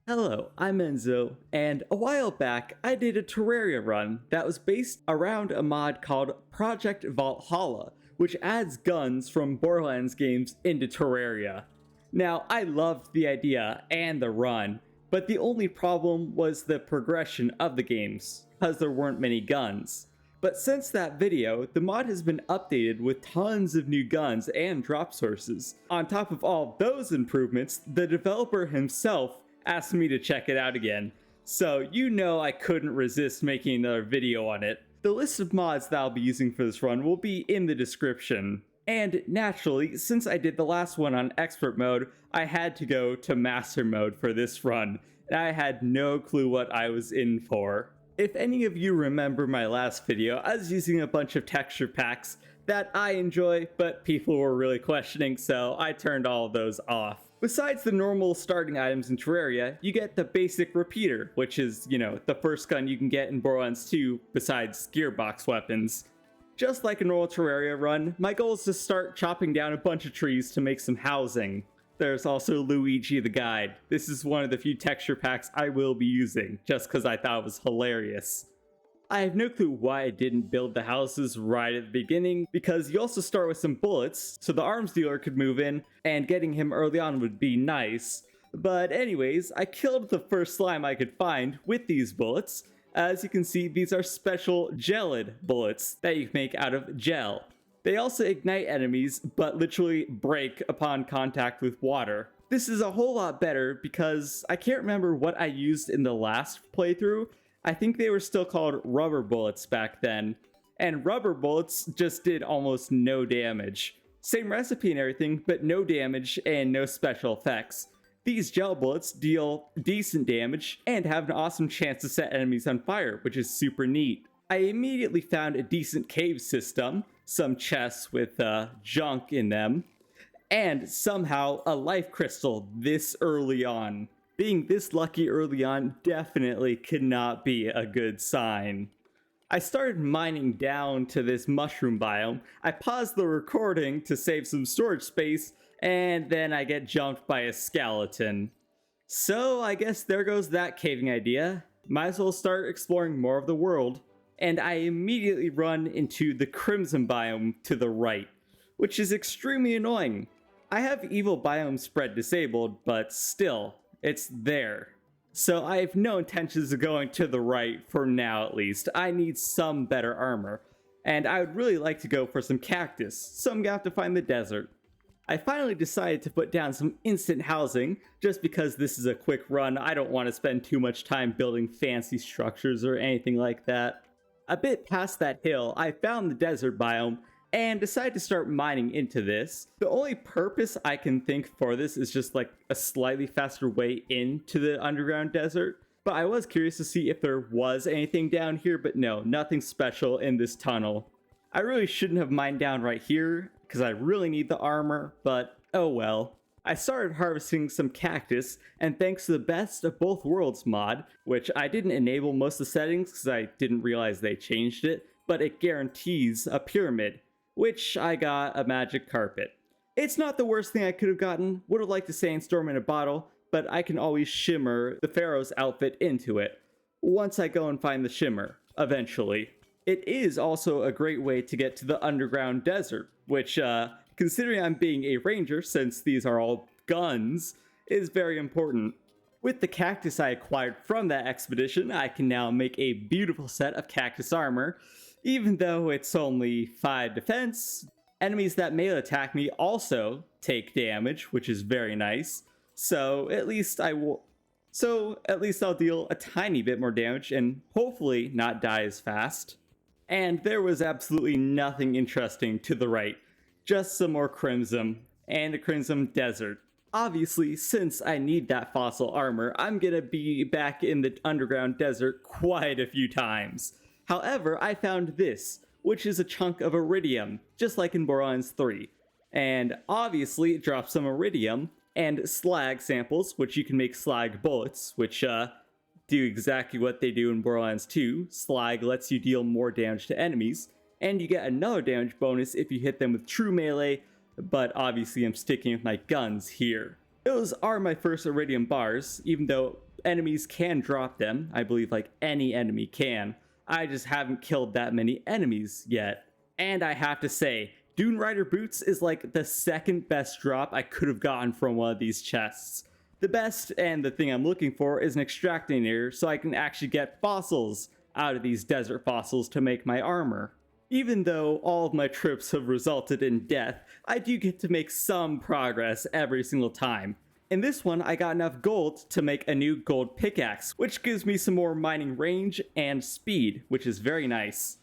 Hello, I'm Enzo, and a while back I did a Terraria run that was based around a mod called Project Vaulthalla, which adds guns from Borderlands games into Terraria. Now, I loved the idea and the run, but the only problem was the progression of the games, because there weren't many guns. But since that video, the mod has been updated with tons of new guns and drop sources. On top of all those improvements, the developer himself asked me to check it out again, so you know I couldn't resist making another video on it. The list of mods that I'll be using for this run will be in the description. And naturally, since I did the last one on expert mode, I had to go to master mode for this run, and I had no clue what I was in for. If any of you remember my last video, I was using a bunch of texture packs that I enjoy, but people were really questioning, so I turned all of those off. Besides the normal starting items in Terraria, you get the basic repeater, which is, the first gun you can get in Borderlands 2 besides gearbox weapons. Just like a normal Terraria run, my goal is to start chopping down a bunch of trees to make some housing. There's also Luigi the Guide. This is one of the few texture packs I will be using, just because I thought it was hilarious. I have no clue why I didn't build the houses right at the beginning, because you also start with some bullets, so the arms dealer could move in, and getting him early on would be nice. But anyways, I killed the first slime I could find with these bullets. As you can see, these are special gelid bullets that you can make out of gel. They also ignite enemies, but literally break upon contact with water. This is a whole lot better because I can't remember what I used in the last playthrough. I think they were still called rubber bullets back then, and rubber bullets just did almost no damage. Same recipe and everything, but no damage and no special effects. These gel bullets deal decent damage and have an awesome chance to set enemies on fire, which is super neat. I immediately found a decent cave system, some chests with junk in them, and somehow a life crystal this early on. Being this lucky early on definitely could not be a good sign. I started mining down to this mushroom biome. I paused the recording to save some storage space, and then I get jumped by a skeleton. So I guess there goes that caving idea. Might as well start exploring more of the world. And I immediately run into the crimson biome to the right, which is extremely annoying. I have evil biome spread disabled, but still, it's there. So I have no intentions of going to the right for now at least. I need some better armor. And I would really like to go for some cactus, so I'm gonna have to find the desert. I finally decided to put down some instant housing, just because this is a quick run. I don't want to spend too much time building fancy structures or anything like that. A bit past that hill, I found the desert biome, and decided to start mining into this. The only purpose I can think for this is just like a slightly faster way into the underground desert. But I was curious to see if there was anything down here, but no, nothing special in this tunnel. I really shouldn't have mined down right here, because I really need the armor, but oh well. I started harvesting some cactus, and thanks to the Best of Both Worlds mod, which I didn't enable most of the settings because I didn't realize they changed it, but it guarantees a pyramid, which I got a magic carpet. It's not the worst thing I could have gotten, would have liked a sandstorm in a bottle, but I can always shimmer the Pharaoh's outfit into it, once I go and find the shimmer, eventually. It is also a great way to get to the underground desert, which, considering I'm being a ranger, since these are all guns, is very important. With the cactus I acquired from that expedition, I can now make a beautiful set of cactus armor, even though it's only 5 defense. Enemies that melee attack me also take damage, which is very nice. So at least I'll deal a tiny bit more damage and hopefully not die as fast. And there was absolutely nothing interesting to the right. Just some more crimson, and a crimson desert. Obviously, since I need that fossil armor, I'm gonna be back in the underground desert quite a few times. However, I found this, which is a chunk of iridium, just like in Borderlands 3. And obviously, it drops some iridium, and slag samples, which you can make slag bullets, which do exactly what they do in Borderlands 2. Slag lets you deal more damage to enemies, and you get another damage bonus if you hit them with true melee, but obviously I'm sticking with my guns here. Those are my first iridium bars, even though enemies can drop them. I believe like any enemy can. I just haven't killed that many enemies yet. And I have to say, Dune Rider boots is like the second best drop I could have gotten from one of these chests. The best and the thing I'm looking for is an extractinator so I can actually get fossils out of these desert fossils to make my armor. Even though all of my trips have resulted in death, I do get to make some progress every single time. In this one, I got enough gold to make a new gold pickaxe, which gives me some more mining range and speed, which is very nice.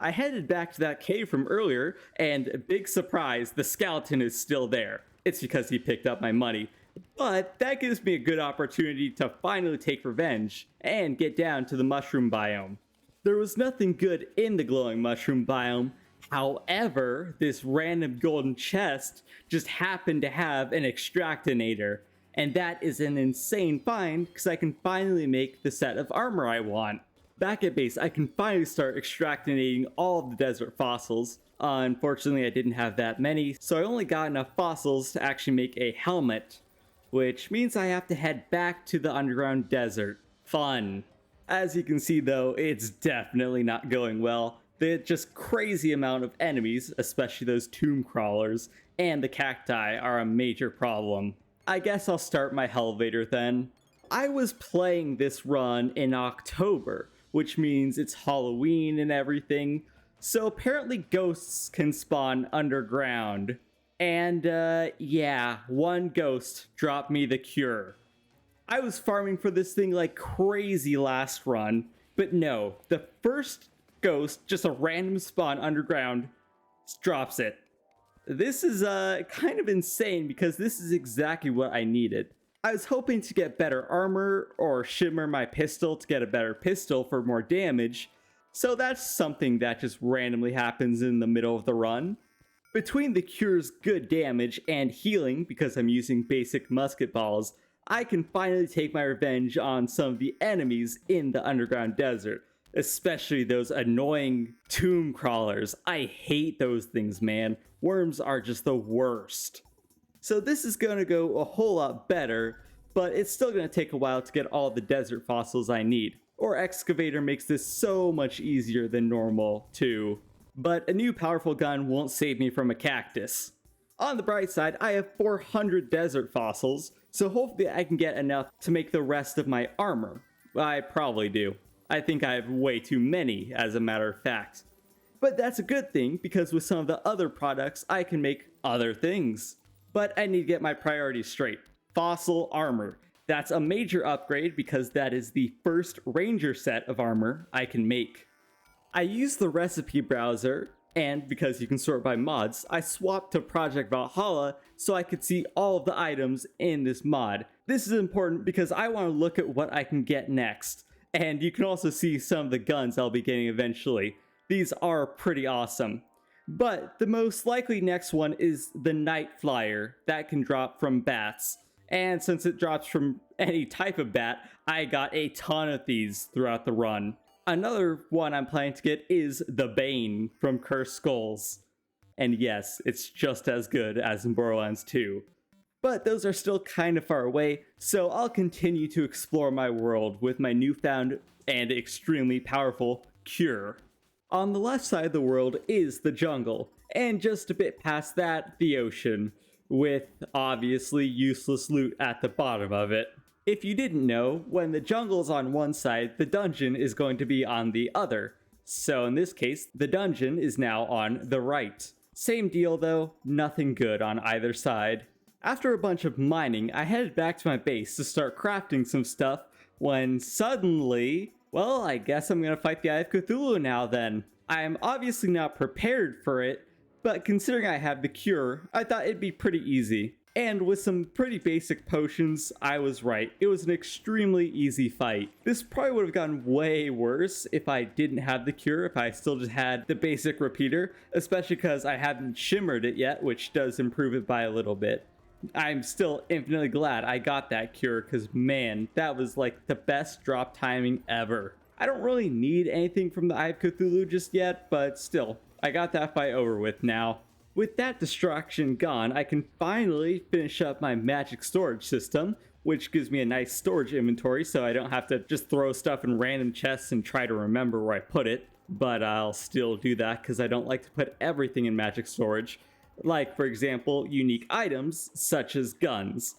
I headed back to that cave from earlier, and big surprise, the skeleton is still there. It's because he picked up my money. But that gives me a good opportunity to finally take revenge and get down to the mushroom biome. There was nothing good in the glowing mushroom biome. However, this random golden chest just happened to have an extractinator, and that is an insane find because I can finally make the set of armor I want. Back at base, I can finally start extractinating all of the desert fossils. Unfortunately, I didn't have that many, so I only got enough fossils to actually make a helmet, which means I have to head back to the underground desert. Fun. As you can see though, it's definitely not going well. The just crazy amount of enemies, especially those tomb crawlers, and the cacti are a major problem. I guess I'll start my elevator then. I was playing this run in October, which means it's Halloween and everything, so apparently ghosts can spawn underground. And yeah, one ghost dropped me the cure. I was farming for this thing like crazy last run, but no, the first ghost, just a random spawn underground, drops it. This is kind of insane because this is exactly what I needed. I was hoping to get better armor or shimmer my pistol to get a better pistol for more damage, so that's something that just randomly happens in the middle of the run. Between the cure's good damage and healing, because I'm using basic musket balls, I can finally take my revenge on some of the enemies in the underground desert, especially those annoying tomb crawlers. I hate those things, man. Worms are just the worst. So this is going to go a whole lot better, but it's still going to take a while to get all the desert fossils I need. Or Excavator makes this so much easier than normal, too. But a new powerful gun won't save me from a cactus. On the bright side, I have 400 desert fossils, so hopefully I can get enough to make the rest of my armor. I probably do. I think I have way too many, as a matter of fact. But that's a good thing, because with some of the other products, I can make other things. But I need to get my priorities straight. Fossil armor. That's a major upgrade because that is the first ranger set of armor I can make. I use the recipe browser, and because you can sort by mods, I swapped to Project Vaulthalla so I could see all of the items in this mod. This is important because I want to look at what I can get next. And you can also see some of the guns I'll be getting eventually. These are pretty awesome. But the most likely next one is the Night Flyer that can drop from bats. And since it drops from any type of bat, I got a ton of these throughout the run. Another one I'm planning to get is the Bane from Cursed Skulls. And yes, it's just as good as in Borderlands 2. But those are still kind of far away, so I'll continue to explore my world with my newfound and extremely powerful cure. On the left side of the world is the jungle, and just a bit past that, the ocean, with obviously useless loot at the bottom of it. If you didn't know, when the jungle's on one side, the dungeon is going to be on the other. So in this case, the dungeon is now on the right. Same deal though, nothing good on either side. After a bunch of mining, I headed back to my base to start crafting some stuff when suddenly, well, I guess I'm gonna fight the Eye of Cthulhu now then. I am obviously not prepared for it, but considering I have the cure, I thought it'd be pretty easy. And with some pretty basic potions, I was right. It was an extremely easy fight. This probably would have gotten way worse if I didn't have the cure, if I still just had the basic repeater, especially because I haven't shimmered it yet, which does improve it by a little bit. I'm still infinitely glad I got that cure, because man, that was like the best drop timing ever. I don't really need anything from the Eye of Cthulhu just yet, but still, I got that fight over with now. With that distraction gone, I can finally finish up my magic storage system, which gives me a nice storage inventory so I don't have to just throw stuff in random chests and try to remember where I put it. But I'll still do that because I don't like to put everything in magic storage. Like, for example, unique items such as guns.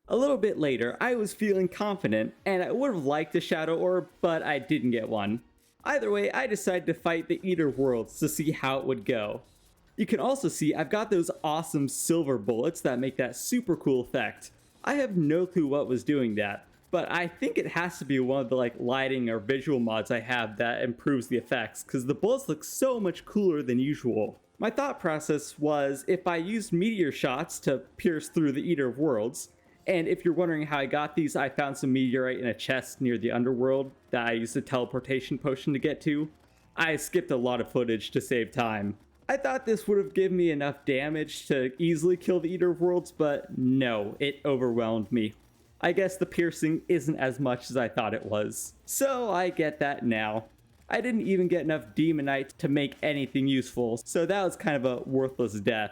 A little bit later, I was feeling confident, and I would have liked a Shadow Orb, but I didn't get one. Either way, I decided to fight the Eater of Worlds to see how it would go. You can also see I've got those awesome silver bullets that make that super cool effect. I have no clue what was doing that, but I think it has to be one of the lighting or visual mods I have that improves the effects, because the bullets look so much cooler than usual. My thought process was if I used meteor shots to pierce through the Eater of Worlds, and if you're wondering how I got these, I found some meteorite in a chest near the underworld that I used a teleportation potion to get to. I skipped a lot of footage to save time. I thought this would have given me enough damage to easily kill the Eater of Worlds, but no, it overwhelmed me. I guess the piercing isn't as much as I thought it was. So I get that now. I didn't even get enough demonite to make anything useful, so that was kind of a worthless death.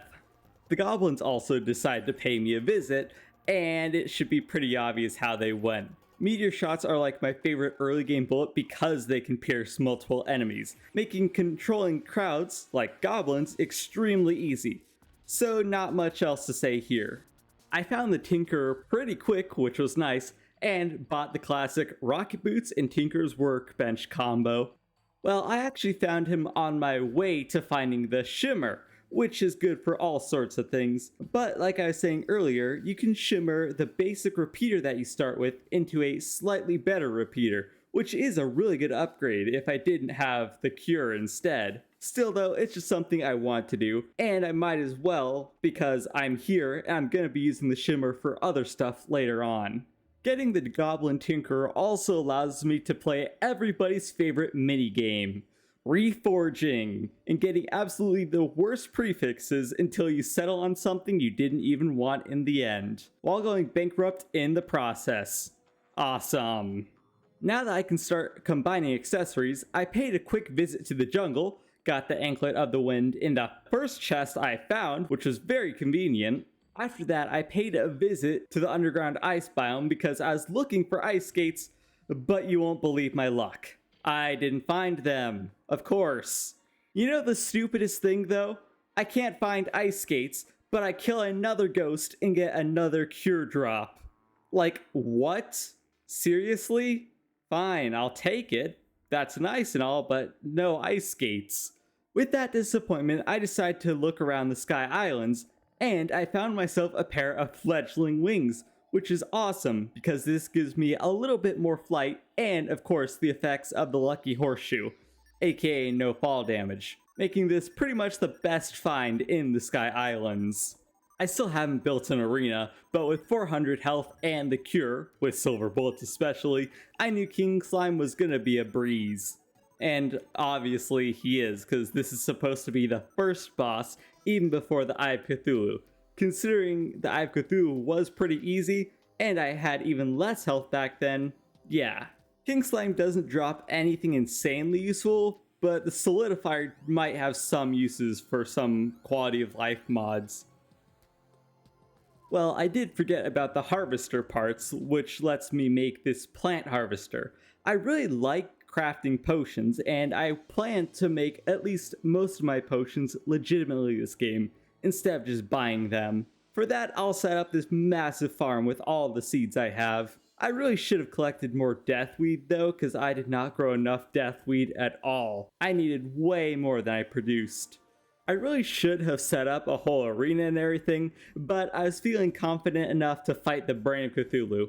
The goblins also decided to pay me a visit, and it should be pretty obvious how they went. Meteor shots are like my favorite early game bullet because they can pierce multiple enemies, making controlling crowds, like goblins, extremely easy. So not much else to say here. I found the Tinker pretty quick, which was nice, and bought the classic Rocket Boots and Tinker's Workbench combo. Well, I actually found him on my way to finding the Shimmer, which is good for all sorts of things. But like I was saying earlier, you can shimmer the basic repeater that you start with into a slightly better repeater, which is a really good upgrade if I didn't have the cure instead. Still though, it's just something I want to do, and I might as well because I'm here and I'm gonna be using the shimmer for other stuff later on. Getting the Goblin Tinker also allows me to play everybody's favorite minigame, reforging, and getting absolutely the worst prefixes until you settle on something you didn't even want in the end, while going bankrupt in the process. Awesome. Now that I can start combining accessories, I paid a quick visit to the jungle, got the Anklet of the Wind in the first chest I found, which was very convenient. After that, I paid a visit to the underground ice biome because I was looking for ice skates, but you won't believe my luck. I didn't find them, of course. You know the stupidest thing though? I can't find ice skates, but I kill another ghost and get another cure drop. Like, what? Seriously? Fine, I'll take it. That's nice and all, but no ice skates. With that disappointment, I decided to look around the Sky Islands, and I found myself a pair of fledgling wings, which is awesome because this gives me a little bit more flight and, of course, the effects of the Lucky Horseshoe, aka no fall damage, making this pretty much the best find in the Sky Islands. I still haven't built an arena, but with 400 health and the cure, with silver bullets especially, I knew King Slime was gonna be a breeze. And obviously he is, because this is supposed to be the first boss even before the Eye of Cthulhu. Considering the Eye of Cthulhu was pretty easy, and I had even less health back then, yeah. King Slime doesn't drop anything insanely useful, but the Solidifier might have some uses for some quality of life mods. Well, I did forget about the harvester parts, which lets me make this plant harvester. I really like crafting potions, and I plan to make at least most of my potions legitimately this game, instead of just buying them. For that, I'll set up this massive farm with all the seeds I have. I really should have collected more deathweed though, because I did not grow enough deathweed at all. I needed way more than I produced. I really should have set up a whole arena and everything, but I was feeling confident enough to fight the Brain of Cthulhu.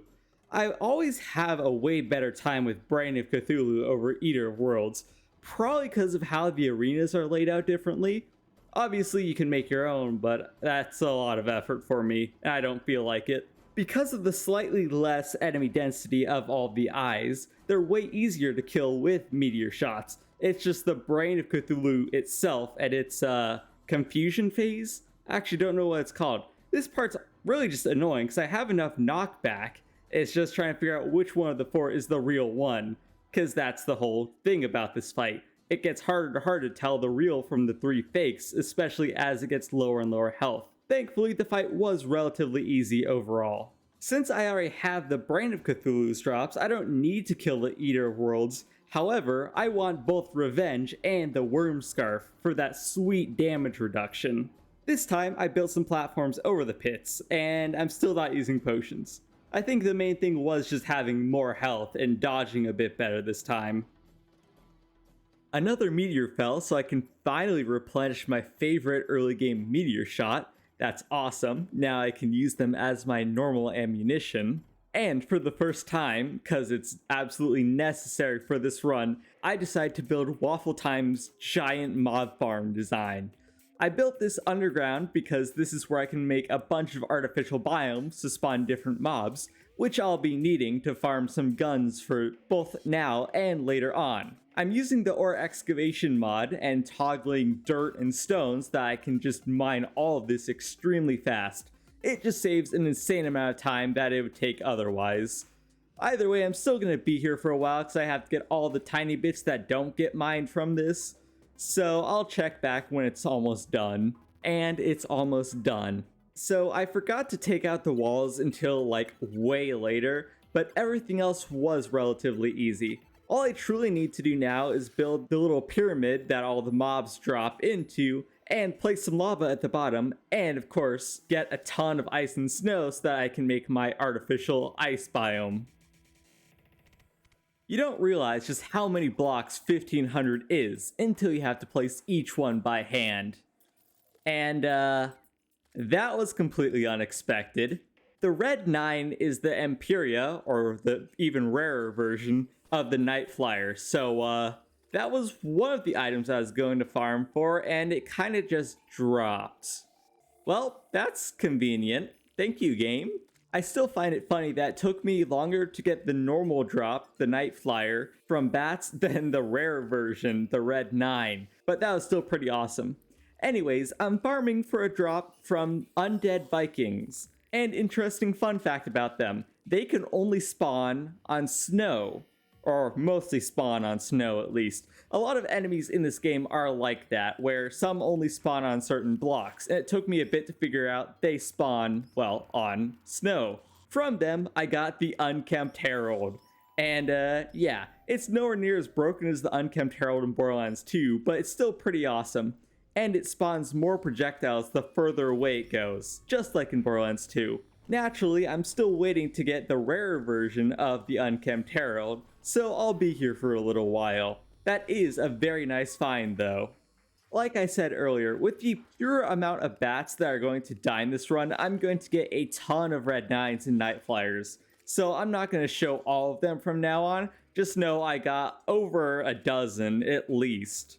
I always have a way better time with Brain of Cthulhu over Eater of Worlds, probably because of how the arenas are laid out differently. Obviously you can make your own, but that's a lot of effort for me, and I don't feel like it. Because of the slightly less enemy density of all the eyes, they're way easier to kill with meteor shots. It's just the Brain of Cthulhu itself at its confusion phase. I actually don't know what it's called. This part's really just annoying because I have enough knockback. It's just trying to figure out which one of the four is the real one, because that's the whole thing about this fight. It gets harder and harder to tell the real from the three fakes, especially as it gets lower and lower health. Thankfully, the fight was relatively easy overall. Since I already have the Brain of Cthulhu's drops, I don't need to kill the Eater of Worlds. However, I want both Revenge and the Worm Scarf for that sweet damage reduction. This time, I built some platforms over the pits, and I'm still not using potions. I think the main thing was just having more health and dodging a bit better this time. Another meteor fell, so I can finally replenish my favorite early game meteor shot. That's awesome. Now I can use them as my normal ammunition. And for the first time, because it's absolutely necessary for this run, I decided to build Waffle Time's giant mob farm design. I built this underground because this is where I can make a bunch of artificial biomes to spawn different mobs, which I'll be needing to farm some guns for both now and later on. I'm using the ore excavation mod and toggling dirt and stones that I can just mine all of this extremely fast. It just saves an insane amount of time that it would take otherwise. Either way, I'm still going to be here for a while because I have to get all the tiny bits that don't get mined from this. So I'll check back when it's almost done. And it's almost done. So I forgot to take out the walls until like way later, but everything else was relatively easy. All I truly need to do now is build the little pyramid that all the mobs drop into, and place some lava at the bottom, and of course, get a ton of ice and snow so that I can make my artificial ice biome. You don't realize just how many blocks 1500 is until you have to place each one by hand. And that was completely unexpected. The red 9 is the Empiria, or the even rarer version, of the Night Flyer. So that was one of the items I was going to farm for, and it kind of just dropped. Well, that's convenient. Thank you, game. I still find it funny that it took me longer to get the normal drop, the Night Flyer, from bats than the rare version, the red 9, but that was still pretty awesome. Anyways, I'm farming for a drop from Undead Vikings. And interesting fun fact about them, they can only spawn on snow. Or mostly spawn on snow, at least. A lot of enemies in this game are like that, where some only spawn on certain blocks, and it took me a bit to figure out they spawn, well, on snow. From them, I got the Unkempt Herald. And yeah, it's nowhere near as broken as the Unkempt Herald in Borderlands 2, but it's still pretty awesome. And it spawns more projectiles the further away it goes, just like in Borderlands 2. Naturally, I'm still waiting to get the rarer version of the Unkempt Herald, so I'll be here for a little while. That is a very nice find though. Like I said earlier, with the pure amount of bats that are going to die in this run, I'm going to get a ton of red 9s and night flyers. So I'm not going to show all of them from now on, just know I got over a dozen at least.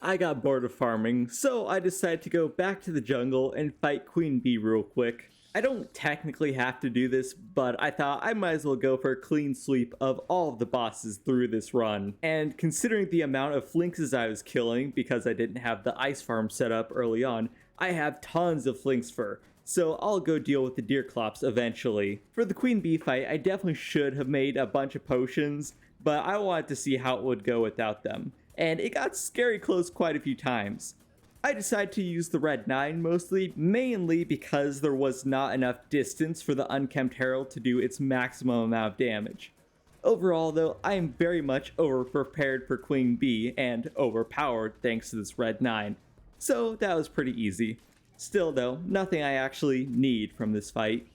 I got bored of farming, so I decided to go back to the jungle and fight Queen Bee real quick. I don't technically have to do this, but I thought I might as well go for a clean sweep of all of the bosses through this run. And considering the amount of flinxes I was killing because I didn't have the ice farm set up early on, I have tons of flinx fur, so I'll go deal with the deer clops eventually. For the Queen Bee fight, I definitely should have made a bunch of potions, but I wanted to see how it would go without them. And it got scary close quite a few times. I decided to use the red 9 mostly, mainly because there was not enough distance for the Unkempt Herald to do its maximum amount of damage. Overall though, I am very much over-prepared for Queen Bee and overpowered thanks to this red 9, so that was pretty easy. Still though, nothing I actually need from this fight.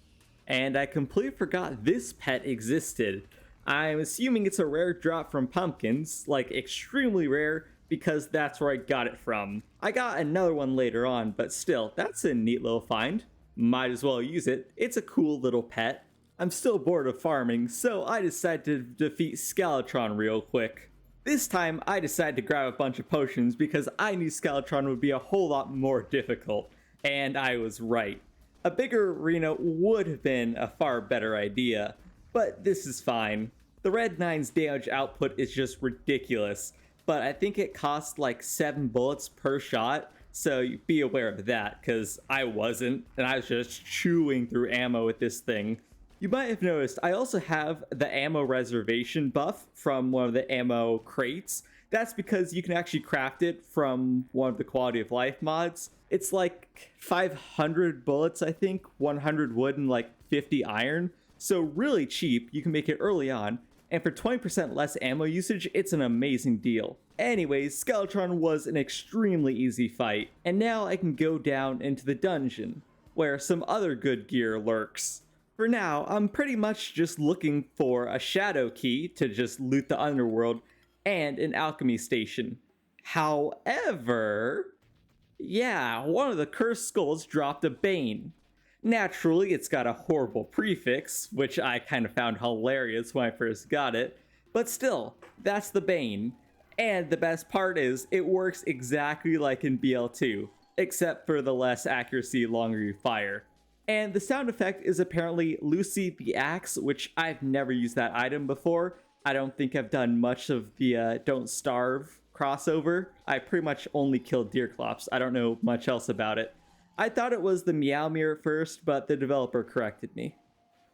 And I completely forgot this pet existed. I'm assuming it's a rare drop from pumpkins, like extremely rare, because that's where I got it from. I got another one later on, but still, that's a neat little find. Might as well use it, it's a cool little pet. I'm still bored of farming, so I decided to defeat Skeletron real quick. This time, I decided to grab a bunch of potions because I knew Skeletron would be a whole lot more difficult, and I was right. A bigger arena would have been a far better idea, but this is fine. The red 9's damage output is just ridiculous. But I think it costs like 7 bullets per shot, so be aware of that, because I wasn't, and I was just chewing through ammo with this thing. You might have noticed I also have the ammo reservation buff from one of the ammo crates. That's because you can actually craft it from one of the quality of life mods. It's like 500 bullets, I think, 100 wood, and like 50 iron. So really cheap, you can make it early on. And for 20% less ammo usage, it's an amazing deal. Anyways, Skeletron was an extremely easy fight, and now I can go down into the dungeon, where some other good gear lurks. For now, I'm pretty much just looking for a shadow key to just loot the underworld, and an alchemy station. However, yeah, one of the cursed skulls dropped a bane. Naturally, it's got a horrible prefix, which I kind of found hilarious when I first got it, but still, that's the bane. And the best part is, it works exactly like in BL2, except for the less accuracy longer you fire. And the sound effect is apparently Lucy the Axe, which I've never used that item before. I don't think I've done much of the Don't Starve crossover. I pretty much only killed Deerclops. I don't know much else about it. I thought it was the Meowmere at first, but the developer corrected me.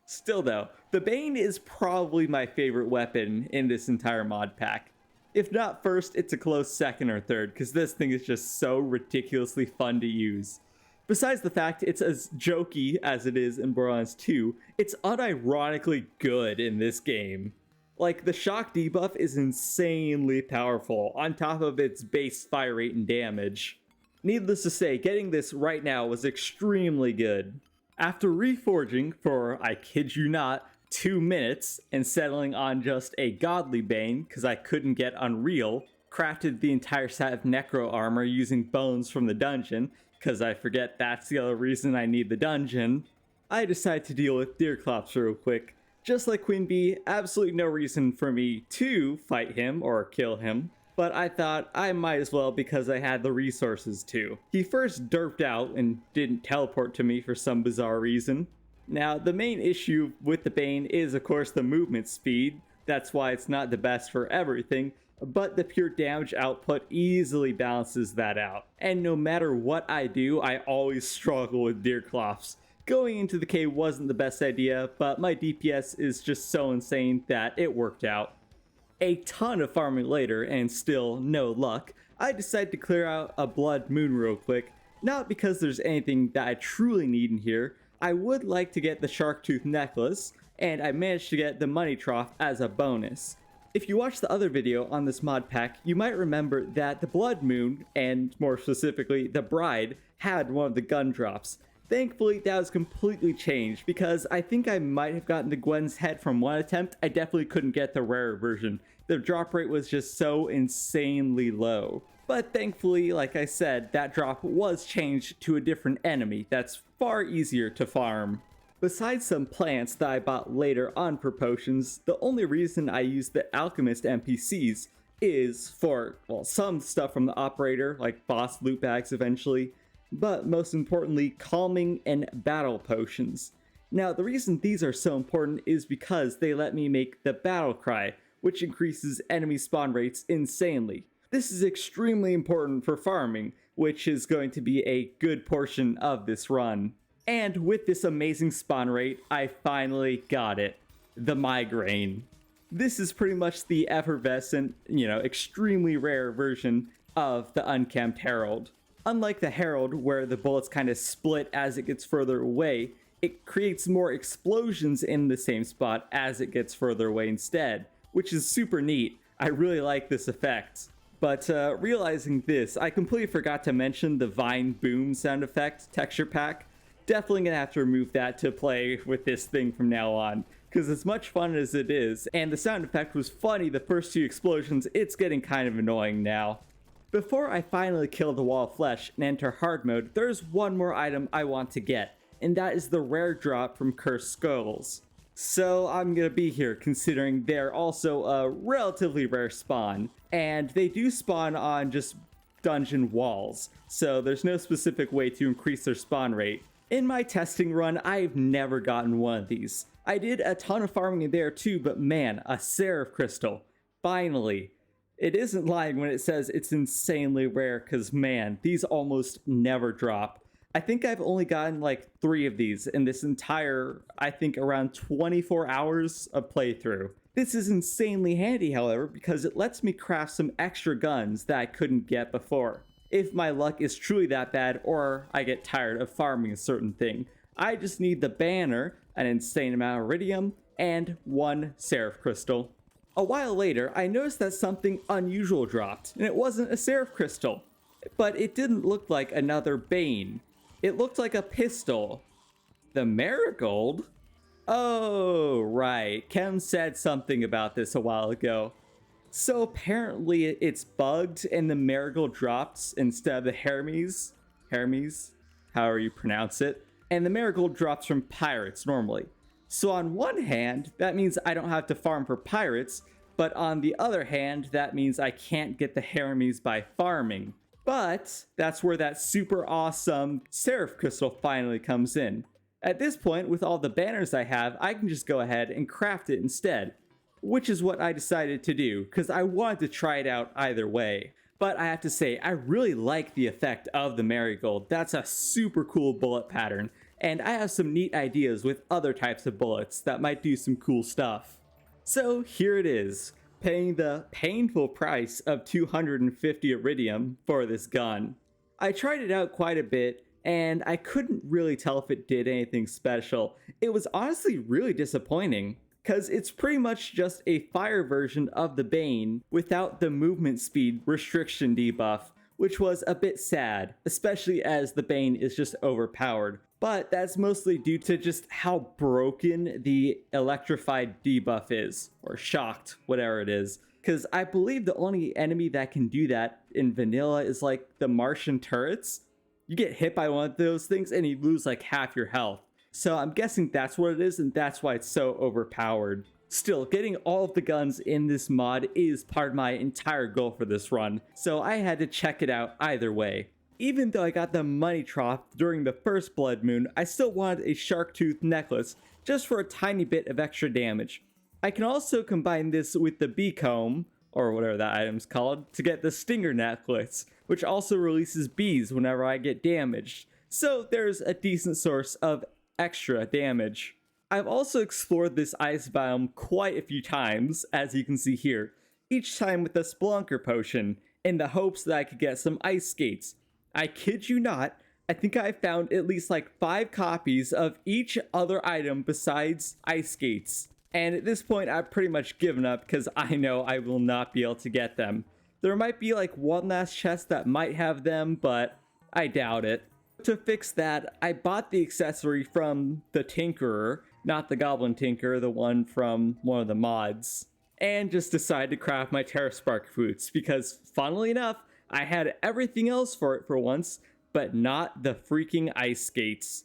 Still though, the Bane is probably my favorite weapon in this entire mod pack. If not first, it's a close second or third, because this thing is just so ridiculously fun to use. Besides the fact it's as jokey as it is in Borderlands 2, it's unironically good in this game. Like, the shock debuff is insanely powerful, on top of its base fire rate and damage. Needless to say, getting this right now was extremely good. After reforging for, I kid you not, 2 minutes, and settling on just a godly bane, because I couldn't get Unreal, crafted the entire set of necro armor using bones from the dungeon, because I forget that's the other reason I need the dungeon, I decided to deal with Deerclops real quick. Just like Queen Bee, absolutely no reason for me to fight him or kill him, but I thought I might as well because I had the resources to. He first derped out and didn't teleport to me for some bizarre reason. Now, the main issue with the Bane is of course the movement speed, that's why it's not the best for everything, but the pure damage output easily balances that out. And no matter what I do, I always struggle with Deerclops. Going into the cave wasn't the best idea, but my DPS is just so insane that it worked out. A ton of farming later, and still no luck, I decided to clear out a Blood Moon real quick, not because there's anything that I truly need in here. I would like to get the Shark Tooth Necklace, and I managed to get the Money Trough as a bonus. If you watched the other video on this mod pack, you might remember that the Blood Moon, and more specifically the Bride, had one of the gun drops. Thankfully, that was completely changed, because I think I might have gotten the Gwen's head from one attempt. I definitely couldn't get the rarer version. The drop rate was just so insanely low. But thankfully, like I said, that drop was changed to a different enemy that's far easier to farm. Besides some plants that I bought later on for potions, the only reason I use the Alchemist NPCs is for, well, some stuff from the operator, like boss loot bags eventually, but most importantly, calming and battle potions. Now, the reason these are so important is because they let me make the battle cry, which increases enemy spawn rates insanely. This is extremely important for farming, which is going to be a good portion of this run. And with this amazing spawn rate, I finally got it. The Migraine. This is pretty much the effervescent, extremely rare version of the Unkempt Herald. Unlike the Herald, where the bullets kind of split as it gets further away, it creates more explosions in the same spot as it gets further away instead, which is super neat. I really like this effect. But realizing this, I completely forgot to mention the Vine Boom sound effect texture pack. Definitely gonna have to remove that to play with this thing from now on, because as much fun as it is, and the sound effect was funny the first few explosions, it's getting kind of annoying now. Before I finally kill the Wall of Flesh and enter hard mode, there's one more item I want to get, and that is the rare drop from Cursed Skulls. So I'm gonna be here considering they're also a relatively rare spawn, and they do spawn on just dungeon walls, so there's no specific way to increase their spawn rate. In my testing run, I've never gotten one of these. I did a ton of farming in there too, but man, a Seraph Crystal. Finally. It isn't lying when it says it's insanely rare, because man, these almost never drop. I think I've only gotten like 3 of these in this entire, I think around 24 hours of playthrough. This is insanely handy, however, because it lets me craft some extra guns that I couldn't get before. If my luck is truly that bad, or I get tired of farming a certain thing, I just need the banner, an insane amount of iridium, and 1 seraph crystal. A while later, I noticed that something unusual dropped, and it wasn't a seraph crystal. But it didn't look like another Bane. It looked like a pistol. The marigold? Oh, right. Kem said something about this a while ago. So apparently it's bugged and the marigold drops instead of the Hermes. Hermes? However you pronounce it. And the marigold drops from pirates normally. So on one hand, that means I don't have to farm for pirates, but on the other hand, that means I can't get the Hermes by farming. But that's where that super awesome seraph crystal finally comes in. At this point, with all the banners I have, I can just go ahead and craft it instead, which is what I decided to do, because I wanted to try it out either way. But I have to say, I really like the effect of the marigold. That's a super cool bullet pattern, and I have some neat ideas with other types of bullets that might do some cool stuff. So here it is, paying the painful price of 250 iridium for this gun. I tried it out quite a bit, and I couldn't really tell if it did anything special. It was honestly really disappointing, because it's pretty much just a fire version of the Bane without the movement speed restriction debuff, which was a bit sad, especially as the Bane is just overpowered. But that's mostly due to just how broken the electrified debuff is, or shocked, whatever it is. Because I believe the only enemy that can do that in vanilla is like the Martian turrets. You get hit by one of those things and you lose like half your health. So I'm guessing that's what it is, and that's why it's so overpowered. Still, getting all of the guns in this mod is part of my entire goal for this run, so I had to check it out either way. Even though I got the money trough during the first blood moon, I still wanted a shark tooth necklace just for a tiny bit of extra damage. I can also combine this with the Biome, or whatever that item's called, to get the stinger necklace, which also releases bees whenever I get damaged. So there's a decent source of extra damage. I've also explored this ice biome quite a few times, as you can see here, each time with a Spelunker potion, in the hopes that I could get some ice skates. I kid you not, I think I found at least like 5 copies of each other item besides ice skates. And at this point I've pretty much given up because I know I will not be able to get them. There might be like one last chest that might have them, but I doubt it. To fix that, I bought the accessory from the Tinkerer, not the Goblin Tinker, the one from one of the mods, and just decided to craft my Terra Spark Boots because, funnily enough, I had everything else for it for once, but not the freaking ice skates.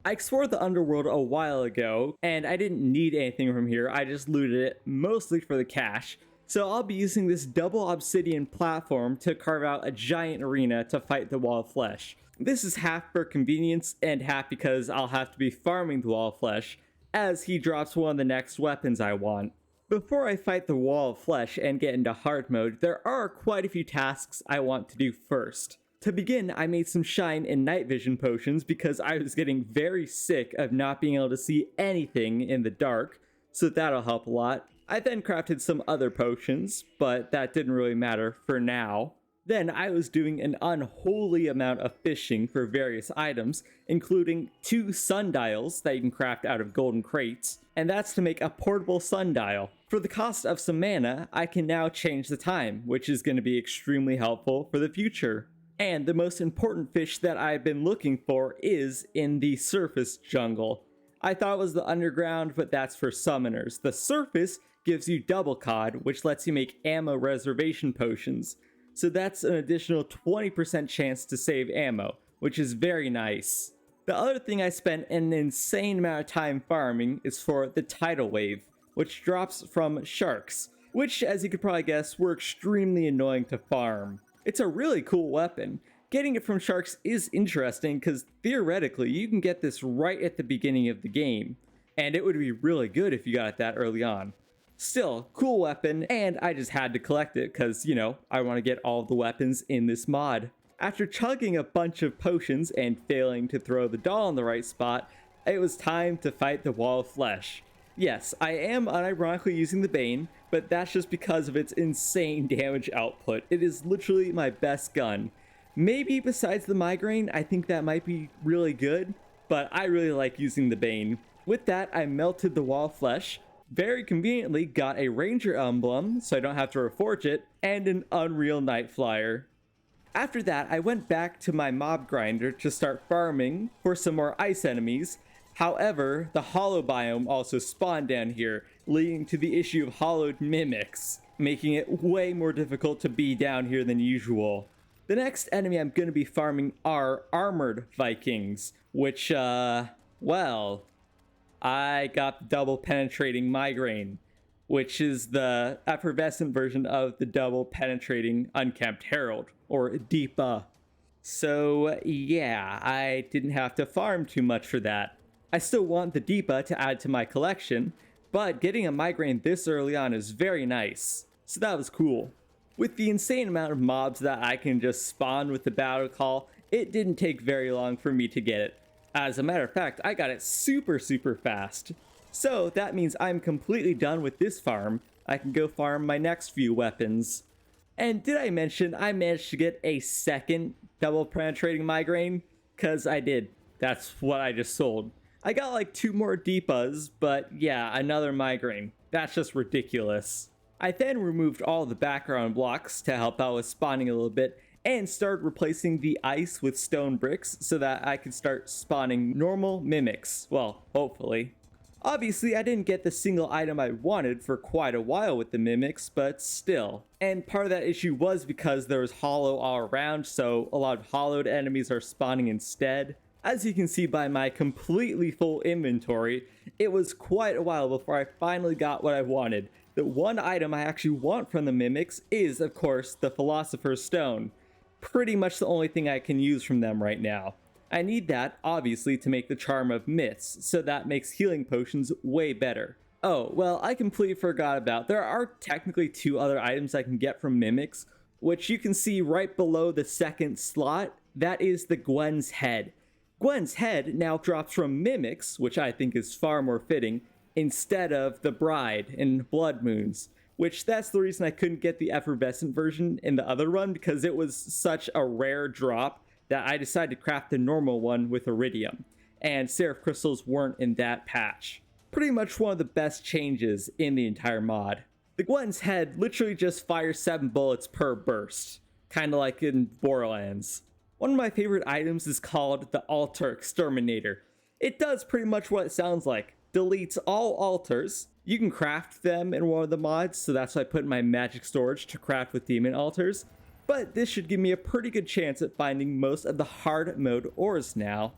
I explored the underworld a while ago, and I didn't need anything from here, I just looted it, mostly for the cash. So I'll be using this double obsidian platform to carve out a giant arena to fight the Wall of Flesh. This is half for convenience and half because I'll have to be farming the Wall of Flesh, as he drops one of the next weapons I want. Before I fight the Wall of Flesh and get into hard mode, there are quite a few tasks I want to do first. To begin, I made some shine and night vision potions because I was getting very sick of not being able to see anything in the dark, so that'll help a lot. I then crafted some other potions, but that didn't really matter for now. Then I was doing an unholy amount of fishing for various items, including 2 sundials that you can craft out of golden crates, and that's to make a portable sundial. For the cost of some mana, I can now change the time, which is going to be extremely helpful for the future. And the most important fish that I've been looking for is in the surface jungle. I thought it was the underground, but that's for summoners. The surface gives you double cod, which lets you make ammo reservation potions. So that's an additional 20% chance to save ammo, which is very nice. The other thing I spent an insane amount of time farming is for the tidal wave, which drops from sharks, which, as you could probably guess, were extremely annoying to farm. It's a really cool weapon. Getting it from sharks is interesting because theoretically you can get this right at the beginning of the game, and it would be really good if you got it that early on. Still, cool weapon, and I just had to collect it because, you know, I want to get all of the weapons in this mod. After chugging a bunch of potions and failing to throw the doll in the right spot, it was time to fight the Wall of Flesh. Yes, I am unironically using the Bane, but that's just because of its insane damage output. It is literally my best gun. Maybe besides the Migraine, I think that might be really good, but I really like using the Bane. With that, I melted the wall flesh, very conveniently got a Ranger emblem, so I don't have to reforge it, and an Unreal Night Flyer. After that, I went back to my mob grinder to start farming for some more ice enemies. However, the hollow biome also spawned down here, leading to the issue of hollowed mimics, making it way more difficult to be down here than usual. The next enemy I'm going to be farming are armored Vikings, which, well, I got double penetrating migraine, which is the effervescent version of the double penetrating unkempt herald, or Deepa. So yeah, I didn't have to farm too much for that. I still want the Deepa to add to my collection, but getting a migraine this early on is very nice, so that was cool. With the insane amount of mobs that I can just spawn with the battle call, it didn't take very long for me to get it. As a matter of fact, I got it super fast. So that means I'm completely done with this farm. I can go farm my next few weapons. And did I mention I managed to get a second double penetrating migraine? Cause I did. That's what I just sold. I got like 2 more Deepas, but yeah, another migraine. That's just ridiculous. I then removed all the background blocks to help out with spawning a little bit, and started replacing the ice with stone bricks so that I could start spawning normal mimics. Well, hopefully. Obviously, I didn't get the single item I wanted for quite a while with the mimics, but still. And part of that issue was because there was hollow all around, so a lot of hollowed enemies are spawning instead. As you can see by my completely full inventory, it was quite a while before I finally got what I wanted. The one item I actually want from the mimics is, of course, the Philosopher's Stone. Pretty much the only thing I can use from them right now. I need that, obviously, to make the Charm of Myths, so that makes healing potions way better. Oh, well, I completely forgot about, there are technically 2 other items I can get from mimics, which you can see right below the second slot. That is the Gwen's Head. Gwen's Head now drops from mimics, which I think is far more fitting, instead of the Bride in Blood Moons. Which that's the reason I couldn't get the effervescent version in the other run, because it was such a rare drop that I decided to craft the normal one with iridium, and Seraph crystals weren't in that patch. Pretty much one of the best changes in the entire mod. The Gwen's Head literally just fires 7 bullets per burst, kinda like in Borderlands. One of my favorite items is called the Altar Exterminator. It does pretty much what it sounds like. Deletes all altars. You can craft them in one of the mods, so that's why I put in my magic storage to craft with demon altars. But this should give me a pretty good chance at finding most of the hard mode ores now.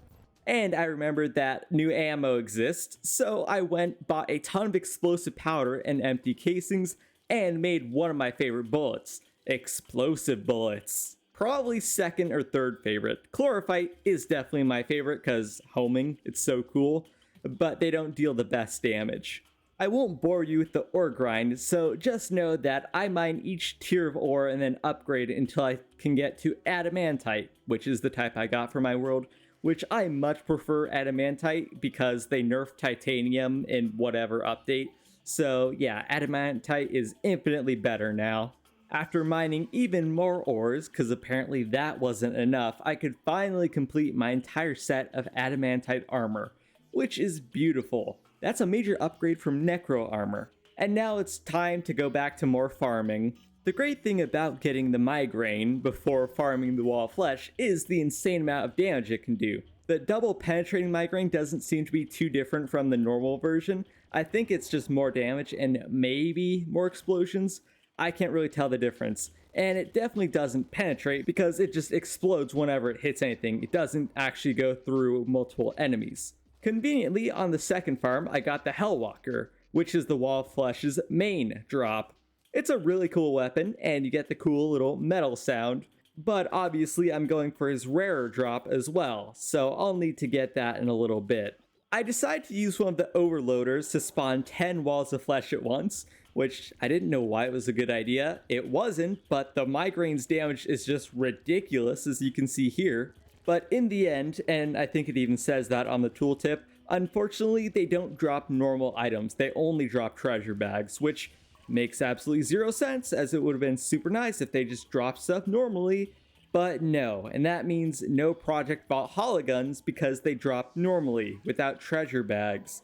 And I remembered that new ammo exists, so I bought a ton of explosive powder and empty casings, and made one of my favorite bullets. Explosive bullets. Probably second or third favorite. Chlorophyte is definitely my favorite because homing, it's so cool, but they don't deal the best damage. I won't bore you with the ore grind, so just know that I mine each tier of ore and then upgrade until I can get to adamantite, which is the type I got for my world, which I much prefer adamantite because they nerfed titanium in whatever update. So yeah, adamantite is infinitely better now. After mining even more ores, because apparently that wasn't enough, I could finally complete my entire set of adamantite armor, which is beautiful. That's a major upgrade from Necro armor. And now it's time to go back to more farming. The great thing about getting the migraine before farming the wall of flesh is the insane amount of damage it can do. The double penetrating migraine doesn't seem to be too different from the normal version. I think it's just more damage and maybe more explosions. I can't really tell the difference. And it definitely doesn't penetrate because it just explodes whenever it hits anything. It doesn't actually go through multiple enemies. Conveniently, on the second farm, I got the Hellwalker, which is the Wall of Flesh's main drop. It's a really cool weapon, and you get the cool little metal sound, but obviously I'm going for his rarer drop as well, so I'll need to get that in a little bit. I decided to use one of the overloaders to spawn 10 walls of flesh at once, which I didn't know why it was a good idea. It wasn't, but the migraine's damage is just ridiculous, as you can see here. But in the end, and I think it even says that on the tooltip, Unfortunately, they don't drop normal items, they only drop treasure bags, which makes absolutely zero sense, as it would have been super nice if they just dropped stuff normally, but no, and that means no Project Vaulthalla guns because they drop normally without treasure bags.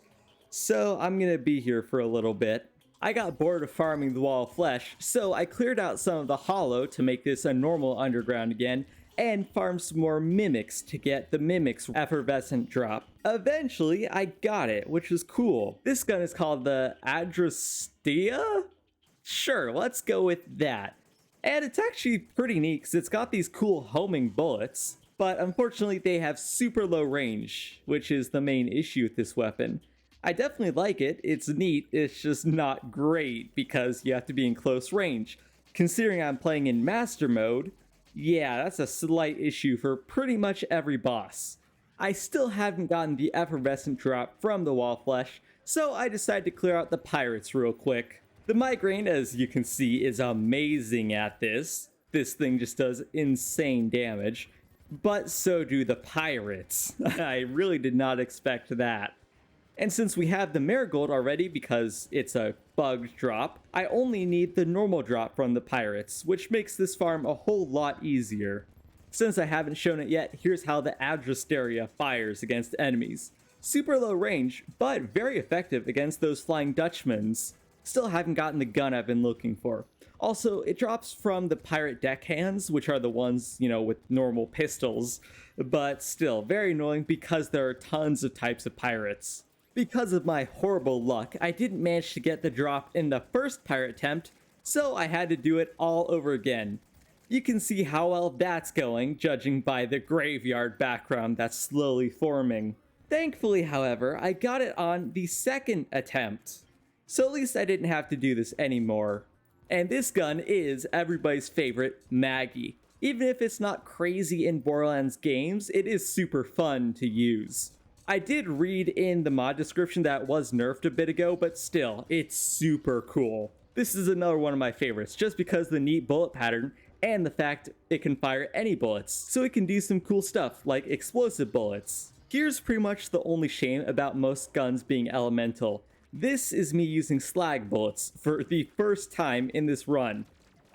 So I'm gonna be here for a little bit. I got bored of farming the wall of flesh, so I cleared out some of the hollow to make this a normal underground again, and farmed some more mimics to get the mimics effervescent drop. Eventually, I got it, which was cool. This gun is called the Adrastea? Sure, let's go with that. And it's actually pretty neat because it's got these cool homing bullets, but unfortunately they have super low range, which is the main issue with this weapon. I definitely like it, it's neat, it's just not great because you have to be in close range. Considering I'm playing in master mode, yeah, that's a slight issue for pretty much every boss. I still haven't gotten the effervescent drop from the wall flesh, so I decided to clear out the pirates real quick. The migraine, as you can see, is amazing at this. This thing just does insane damage, but so do the pirates. I really did not expect that. And since we have the marigold already because it's a bugged drop, I only need the normal drop from the pirates, which makes this farm a whole lot easier. Since I haven't shown it yet, here's how the Adrastea fires against enemies. Super low range, but very effective against those Flying Dutchmans. Still haven't gotten the gun I've been looking for. Also, it drops from the pirate deckhands, which are the ones, with normal pistols, but still very annoying because there are tons of types of pirates. Because of my horrible luck, I didn't manage to get the drop in the first pirate attempt, so I had to do it all over again. You can see how well that's going, judging by the graveyard background that's slowly forming. Thankfully, however, I got it on the second attempt, so at least I didn't have to do this anymore. And this gun is everybody's favorite, Maggie. Even if it's not crazy in Borderlands games, it is super fun to use. I did read in the mod description that it was nerfed a bit ago, but still, it's super cool. This is another one of my favorites, just because of the neat bullet pattern and the fact it can fire any bullets, so it can do some cool stuff like explosive bullets. Here's pretty much the only shame about most guns being elemental. This is me using slag bullets for the first time in this run.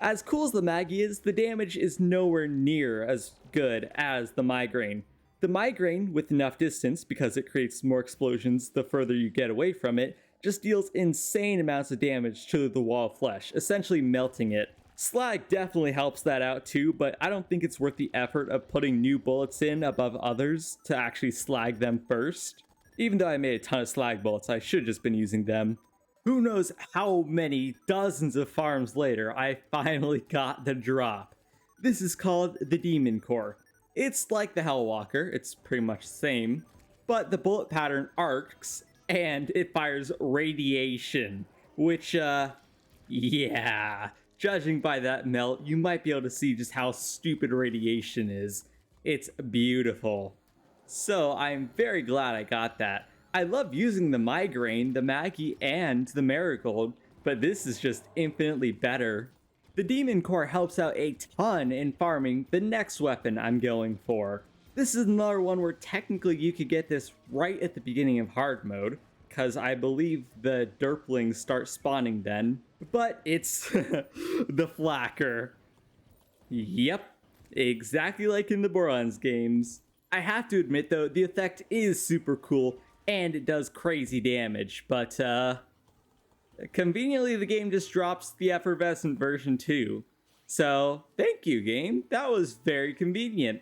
As cool as the Maggie is, the damage is nowhere near as good as the migraine. The migraine, with enough distance, because it creates more explosions the further you get away from it, just deals insane amounts of damage to the wall of flesh, essentially melting it. Slag definitely helps that out too, but I don't think it's worth the effort of putting new bullets in above others to actually slag them first. Even though I made a ton of slag bullets, I should have just been using them. Who knows how many dozens of farms later I finally got the drop. This is called the Demon Core. It's like the Hellwalker, it's pretty much the same, but the bullet pattern arcs and it fires radiation, which, yeah, judging by that melt, you might be able to see just how stupid radiation is. It's beautiful. So I'm very glad I got that. I love using the migraine, the Maggie, and the marigold, but this is just infinitely better. The Demon Core helps out a ton in farming the next weapon I'm going for. This is another one where technically you could get this right at the beginning of hard mode, because I believe the derplings start spawning then, but it's the Flacker. Yep, exactly like in the Borderlands games. I have to admit though, the effect is super cool and it does crazy damage, but conveniently the game just drops the effervescent version too. So thank you, game, that was very convenient.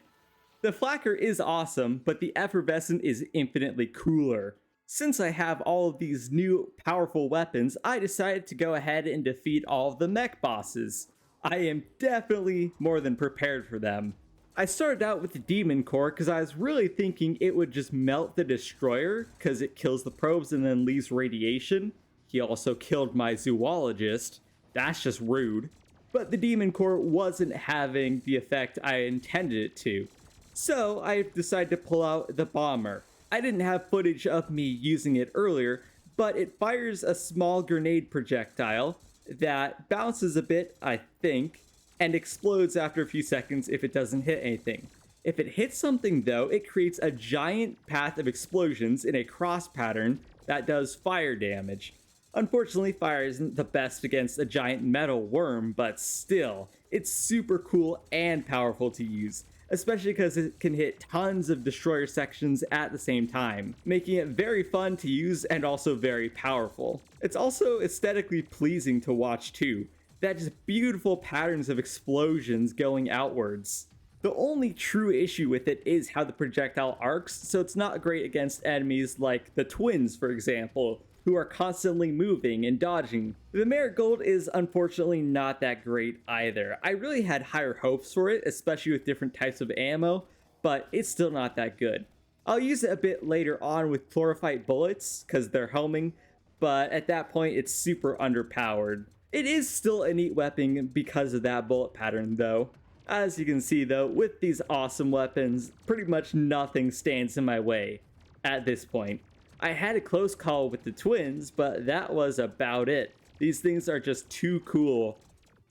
The Flacker is awesome, but the effervescent is infinitely cooler. Since I have all of these new powerful weapons, I decided to go ahead and defeat all of the mech bosses. I am definitely more than prepared for them. I started out with the Demon Core because I was really thinking it would just melt the Destroyer because it kills the probes and then leaves radiation. He also killed my zoologist. That's just rude. But the Demon Core wasn't having the effect I intended it to. So I decided to pull out the Bomber. I didn't have footage of me using it earlier, but it fires a small grenade projectile that bounces a bit, I think, and explodes after a few seconds if it doesn't hit anything. If it hits something though, it creates a giant path of explosions in a cross pattern that does fire damage. Unfortunately, fire isn't the best against a giant metal worm, but still, it's super cool and powerful to use, especially because it can hit tons of destroyer sections at the same time, making it very fun to use and also very powerful. It's also aesthetically pleasing to watch too. That just beautiful patterns of explosions going outwards. The only true issue with it is how the projectile arcs, so it's not great against enemies like the twins, for example, who are constantly moving and dodging. The Marigold is unfortunately not that great either. I really had higher hopes for it, especially with different types of ammo, but it's still not that good. I'll use it a bit later on with chlorophyte bullets, because they're homing, but at that point it's super underpowered. It is still a neat weapon because of that bullet pattern though. As you can see though, with these awesome weapons, pretty much nothing stands in my way at this point. I had a close call with the twins, but that was about it. These things are just too cool.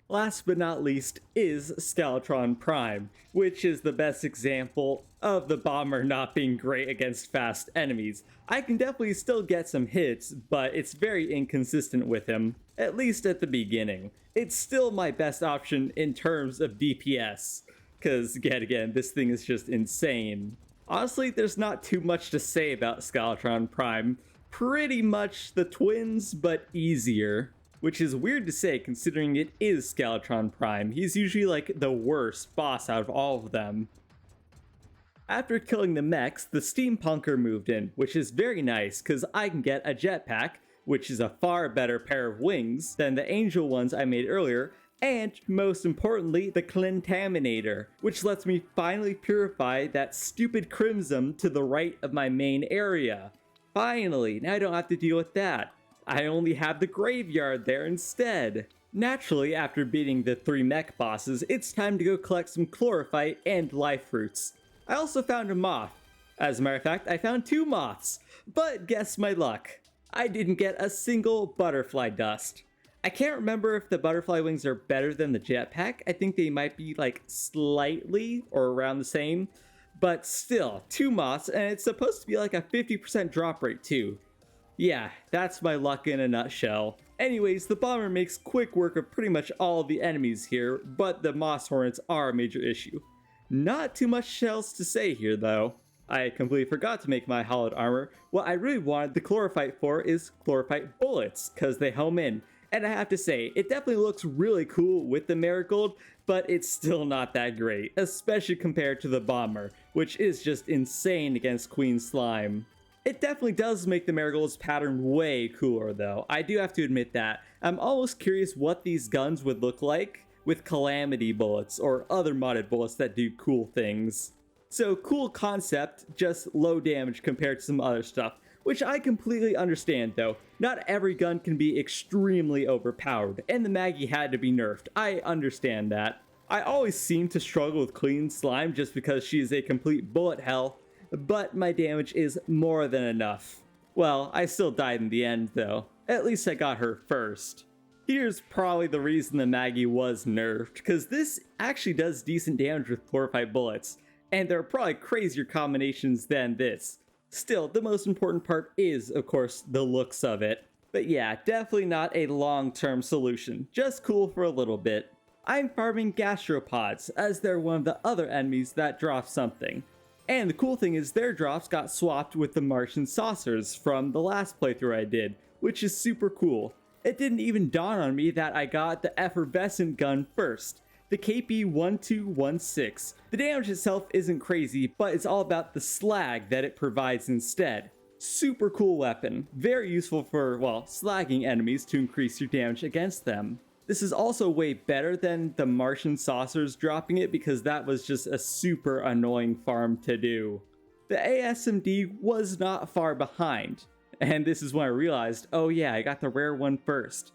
Last but not least is Skeletron Prime, which is the best example of the bomber not being great against fast enemies. I can definitely still get some hits, but it's very inconsistent with him, at least at the beginning. It's still my best option in terms of DPS, because yet again, this thing is just insane. Honestly, there's not too much to say about Skeletron Prime. Pretty much the twins, but easier. Which is weird to say considering it is Skeletron Prime. He's usually like the worst boss out of all of them. After killing the mechs, the steampunker moved in, which is very nice because I can get a jetpack, which is a far better pair of wings than the angel ones I made earlier, and most importantly, the Contaminator, which lets me finally purify that stupid crimson to the right of my main area. Finally, now I don't have to deal with that. I only have the graveyard there instead. Naturally, after beating the 3 mech bosses, it's time to go collect some chlorophyte and life fruits. I also found a moth. As a matter of fact, I found 2 moths. But guess my luck. I didn't get a single butterfly dust. I can't remember if the butterfly wings are better than the jetpack. I think they might be like slightly or around the same. But still, 2 moths, and it's supposed to be like a 50% drop rate too. Yeah, that's my luck in a nutshell. Anyways, the bomber makes quick work of pretty much all of the enemies here, but the moss hornets are a major issue. Not too much else to say here though. I completely forgot to make my hollowed armor. What I really wanted the chlorophyte for is chlorophyte bullets, cause they home in. And I have to say, it definitely looks really cool with the marigold, but it's still not that great, especially compared to the bomber, which is just insane against Queen Slime. It definitely does make the Marigold's pattern way cooler though, I do have to admit that. I'm almost curious what these guns would look like with Calamity bullets or other modded bullets that do cool things. So cool concept, just low damage compared to some other stuff, which I completely understand though. Not every gun can be extremely overpowered, and the Maggie had to be nerfed, I understand that. I always seem to struggle with Queen Slime just because she is a complete bullet hell, but my damage is more than enough. Well, I still died in the end though. At least I got her first. Here's probably the reason the Maggie was nerfed, because this actually does decent damage with chlorophyte bullets, and there are probably crazier combinations than this. Still, the most important part is, of course, the looks of it. But yeah, definitely not a long-term solution, just cool for a little bit. I'm farming gastropods, as they're one of the other enemies that drop something. And the cool thing is their drops got swapped with the Martian saucers from the last playthrough I did, which is super cool. It didn't even dawn on me that I got the effervescent gun first, the KP1216. The damage itself isn't crazy, but it's all about the slag that it provides instead. Super cool weapon, very useful for, well, slagging enemies to increase your damage against them. This is also way better than the Martian saucers dropping it because that was just a super annoying farm to do. The ASMD was not far behind, and this is when I realized, oh yeah, I got the rare one first.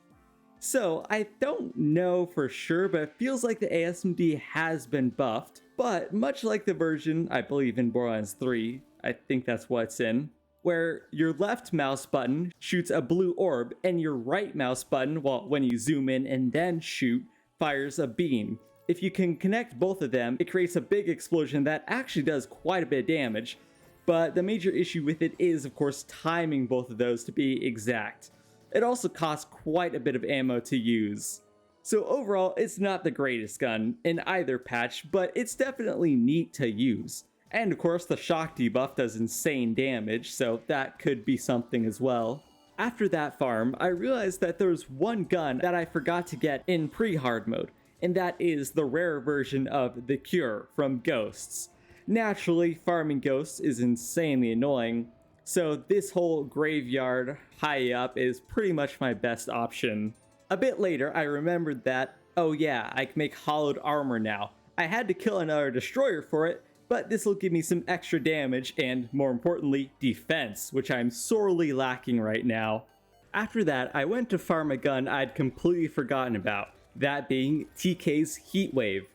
So I don't know for sure, but it feels like the ASMD has been buffed, but much like the version, I believe in Borderlands 3, I think that's what it's in, where your left mouse button shoots a blue orb and your right mouse button, well, when you zoom in and then shoot, fires a beam. If you can connect both of them, it creates a big explosion that actually does quite a bit of damage, but the major issue with it is, of course, timing both of those to be exact. It also costs quite a bit of ammo to use. So overall, it's not the greatest gun in either patch, but it's definitely neat to use. And of course, the shock debuff does insane damage, so that could be something as well. After that farm, I realized that there was one gun that I forgot to get in pre-hard mode, and that is the rare version of the Cure from Ghosts. Naturally, farming Ghosts is insanely annoying, so this whole graveyard high up is pretty much my best option. A bit later, I remembered that, oh yeah, I can make hollowed armor now. I had to kill another destroyer for it, but this will give me some extra damage and, more importantly, defense, which I'm sorely lacking right now. After that, I went to farm a gun I'd completely forgotten about, that being TK's Heatwave.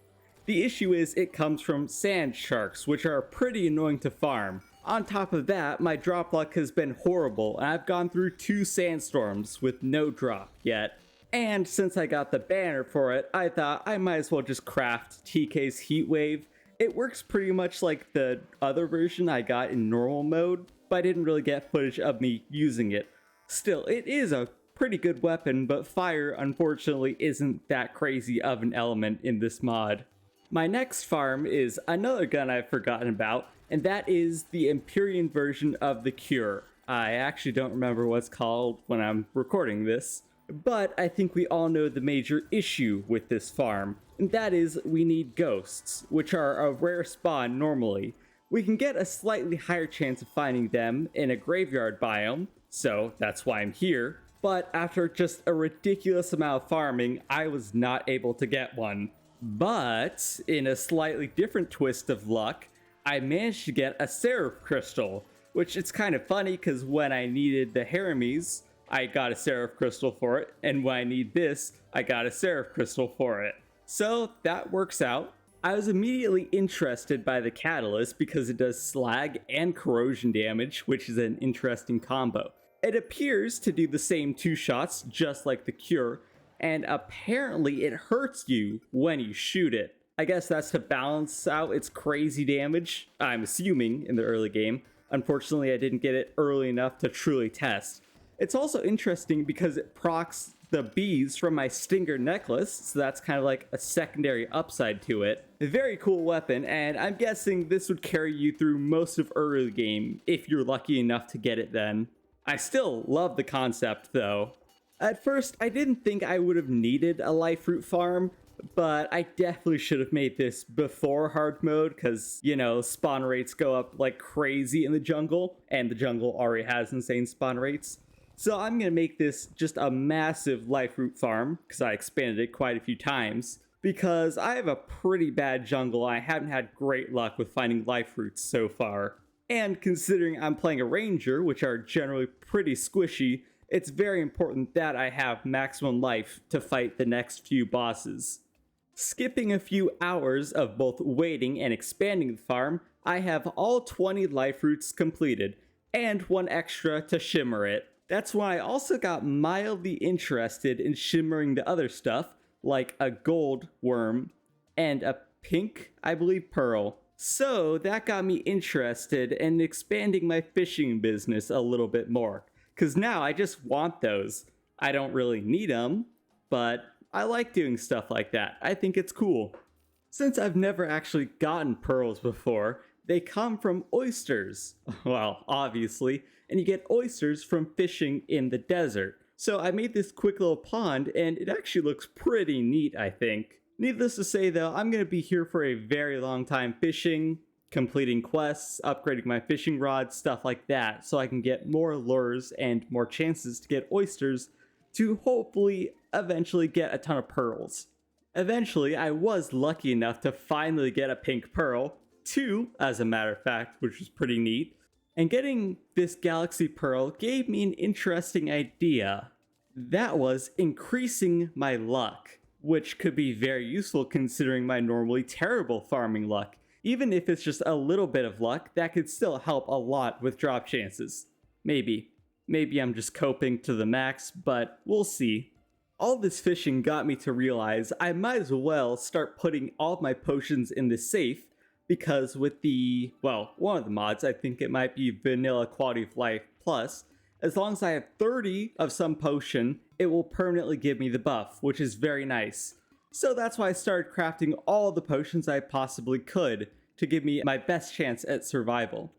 The issue is it comes from sand sharks, which are pretty annoying to farm. On top of that, my drop luck has been horrible, and I've gone through 2 sandstorms with no drop yet. And since I got the banner for it, I thought I might as well just craft TK's Heatwave. It works pretty much like the other version I got in normal mode, but I didn't really get footage of me using it. Still, it is a pretty good weapon, but fire unfortunately isn't that crazy of an element in this mod. My next farm is another gun I've forgotten about, and that is the Empyrean version of the Cure. I actually don't remember what it's called when I'm recording this, but I think we all know the major issue with this farm, and that is we need ghosts, which are a rare spawn normally. We can get a slightly higher chance of finding them in a graveyard biome, so that's why I'm here, but after just a ridiculous amount of farming, I was not able to get one. But in a slightly different twist of luck, I managed to get a Seraph Crystal, which it's kind of funny because when I needed the Haramis, I got a Seraph Crystal for it, and when I need this, I got a Seraph Crystal for it. So that works out. I was immediately interested by the Catalyst because it does slag and corrosion damage, which is an interesting combo. It appears to do the same 2 shots, just like the Cure, and apparently it hurts you when you shoot it. I guess that's to balance out its crazy damage, I'm assuming, in the early game. Unfortunately, I didn't get it early enough to truly test. It's also interesting because it procs the bees from my Stinger necklace, so that's kind of like a secondary upside to it. A very cool weapon, and I'm guessing this would carry you through most of early game, if you're lucky enough to get it then. I still love the concept, though. At first, I didn't think I would have needed a life fruit farm, but I definitely should have made this before hard mode, because, you know, spawn rates go up like crazy in the jungle, and the jungle already has insane spawn rates. So I'm going to make this just a massive life fruit farm, because I expanded it quite a few times, because I have a pretty bad jungle. I haven't had great luck with finding life fruits so far. And considering I'm playing a ranger, which are generally pretty squishy, it's very important that I have maximum life to fight the next few bosses. Skipping a few hours of both waiting and expanding the farm, I have all 20 life roots completed, and 1 extra to shimmer it. That's why I also got mildly interested in shimmering the other stuff, like a gold worm and a pink, I believe, pearl. So that got me interested in expanding my fishing business a little bit more. Because now I just want those. I don't really need them, but I like doing stuff like that. I think it's cool. Since I've never actually gotten pearls before, they come from oysters. Well, obviously, and you get oysters from fishing in the desert. So I made this quick little pond, and it actually looks pretty neat, I think. Needless to say, though, I'm going to be here for a very long time fishing, completing quests, upgrading my fishing rods, stuff like that, so I can get more lures and more chances to get oysters to hopefully eventually get a ton of pearls. Eventually, I was lucky enough to finally get a pink pearl, 2 as a matter of fact, which was pretty neat. And getting this galaxy pearl gave me an interesting idea. That was increasing my luck, which could be very useful considering my normally terrible farming luck. Even if it's just a little bit of luck, that could still help a lot with drop chances. Maybe. Maybe I'm just coping to the max, but we'll see. All this fishing got me to realize I might as well start putting all of my potions in the safe, because with the, well, one of the mods, I think it might be Vanilla Quality of Life Plus, as long as I have 30 of some potion, it will permanently give me the buff, which is very nice. So that's why I started crafting all the potions I possibly could to give me my best chance at survival.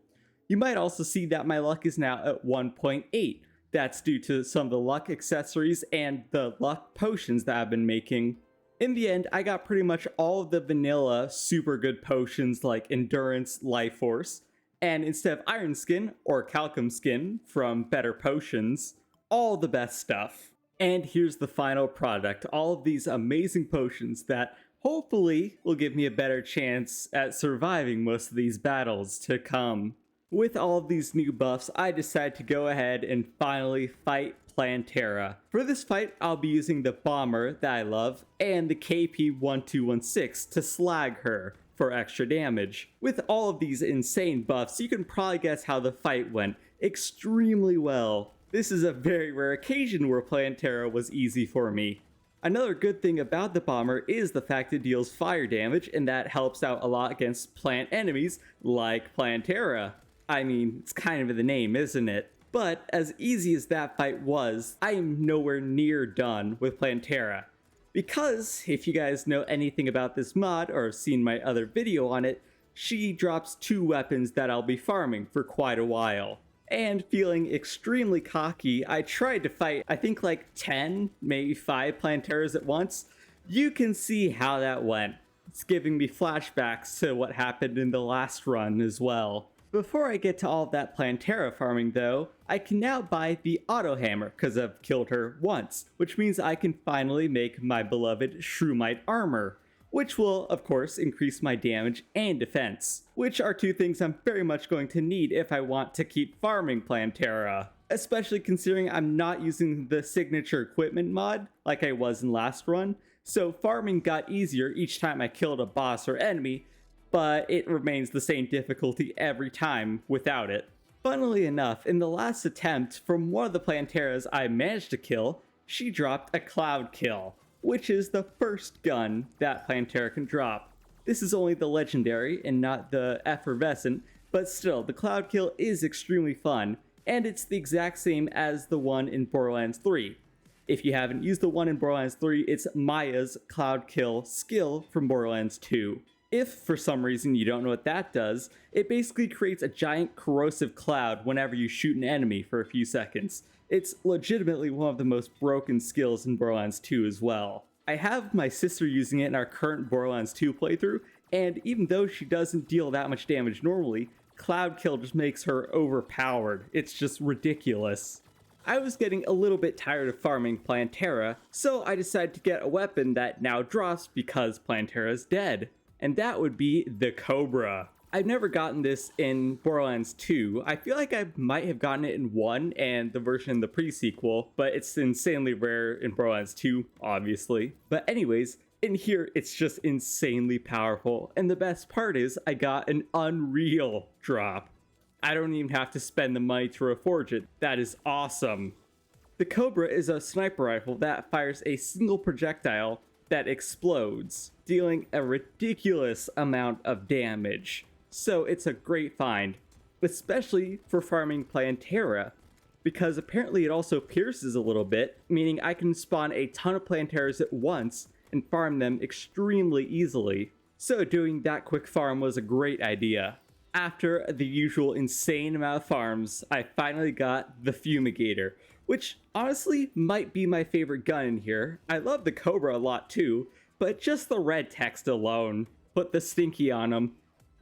You might also see that my luck is now at 1.8. That's due to some of the luck accessories and the luck potions that I've been making. In the end, I got pretty much all of the vanilla super good potions like Endurance, Life Force, and instead of Iron Skin or Calcum Skin from Better Potions, all the best stuff. And here's the final product, all of these amazing potions that hopefully will give me a better chance at surviving most of these battles to come. With all of these new buffs, I decided to go ahead and finally fight Plantera. For this fight, I'll be using the Bomber that I love and the KP1216 to slag her for extra damage. With all of these insane buffs, you can probably guess how the fight went extremely well. This is a very rare occasion where Plantera was easy for me. Another good thing about the Bomber is the fact it deals fire damage, and that helps out a lot against plant enemies like Plantera. I mean, it's kind of in the name, isn't it? But as easy as that fight was, I am nowhere near done with Plantera. Because, if you guys know anything about this mod or have seen my other video on it, she drops 2 weapons that I'll be farming for quite a while. And feeling extremely cocky, I tried to fight, I think like 10, maybe 5 Planteras at once. You can see how that went. It's giving me flashbacks to what happened in the last run as well. Before I get to all of that Plantera farming though, I can now buy the Auto Hammer because I've killed her once, which means I can finally make my beloved Shroomite armor, which will of course increase my damage and defense, which are 2 things I'm very much going to need if I want to keep farming Plantera, especially considering I'm not using the signature equipment mod like I was in last run, so farming got easier each time I killed a boss or enemy, but it remains the same difficulty every time without it. Funnily enough, in the last attempt, from one of the Planteras I managed to kill, she dropped a Cloud Kill, which is the first gun that Plantera can drop. This is only the legendary and not the effervescent, but still, the Cloud Kill is extremely fun, and it's the exact same as the one in Borderlands 3. If you haven't used the one in Borderlands 3, it's Maya's Cloud Kill skill from Borderlands 2. If, for some reason, you don't know what that does, it basically creates a giant corrosive cloud whenever you shoot an enemy for a few seconds. It's legitimately one of the most broken skills in Borderlands 2 as well. I have my sister using it in our current Borderlands 2 playthrough, and even though she doesn't deal that much damage normally, Cloud Kill just makes her overpowered. It's just ridiculous. I was getting a little bit tired of farming Plantera, so I decided to get a weapon that now drops because Plantera's dead. And that would be the Cobra. I've never gotten this in Borderlands 2. I feel like I might have gotten it in 1 and the version in the pre-sequel, but it's insanely rare in Borderlands 2, obviously. But anyways, in here, it's just insanely powerful. And the best part is, I got an unreal drop. I don't even have to spend the money to reforge it. That is awesome. The Cobra is a sniper rifle that fires a single projectile that explodes, dealing a ridiculous amount of damage. So it's a great find, especially for farming Plantera, because apparently it also pierces a little bit, meaning I can spawn a ton of Planteras at once and farm them extremely easily. So doing that quick farm was a great idea. After the usual insane amount of farms, I finally got the Fumigator, which honestly might be my favorite gun in here. I love the Cobra a lot too, but just the red text alone put the stinky on them.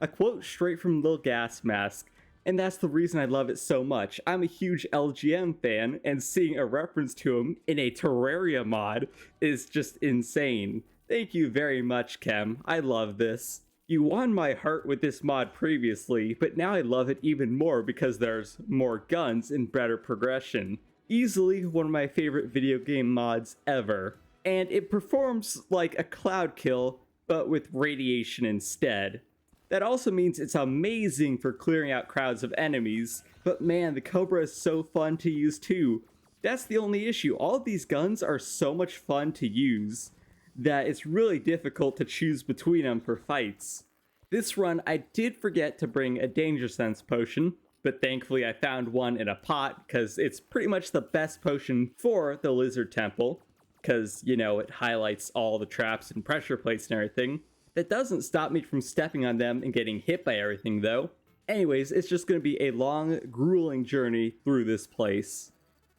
A quote straight from Lil Gas Mask, and that's the reason I love it so much. I'm a huge LGM fan, and seeing a reference to him in a Terraria mod is just insane. Thank you very much, Chem. I love this. You won my heart with this mod previously, but now I love it even more because there's more guns and better progression. Easily one of my favorite video game mods ever. And it performs like a Cloud Kill, but with radiation instead. That also means it's amazing for clearing out crowds of enemies, but man, the Cobra is so fun to use too. That's the only issue. All of these guns are so much fun to use that it's really difficult to choose between them for fights. This run, I did forget to bring a danger sense potion, but thankfully I found one in a pot because it's pretty much the best potion for the lizard temple, because, you know, it highlights all the traps and pressure plates and everything. That doesn't stop me from stepping on them and getting hit by everything though. Anyways, it's just going to be a long, grueling journey through this place.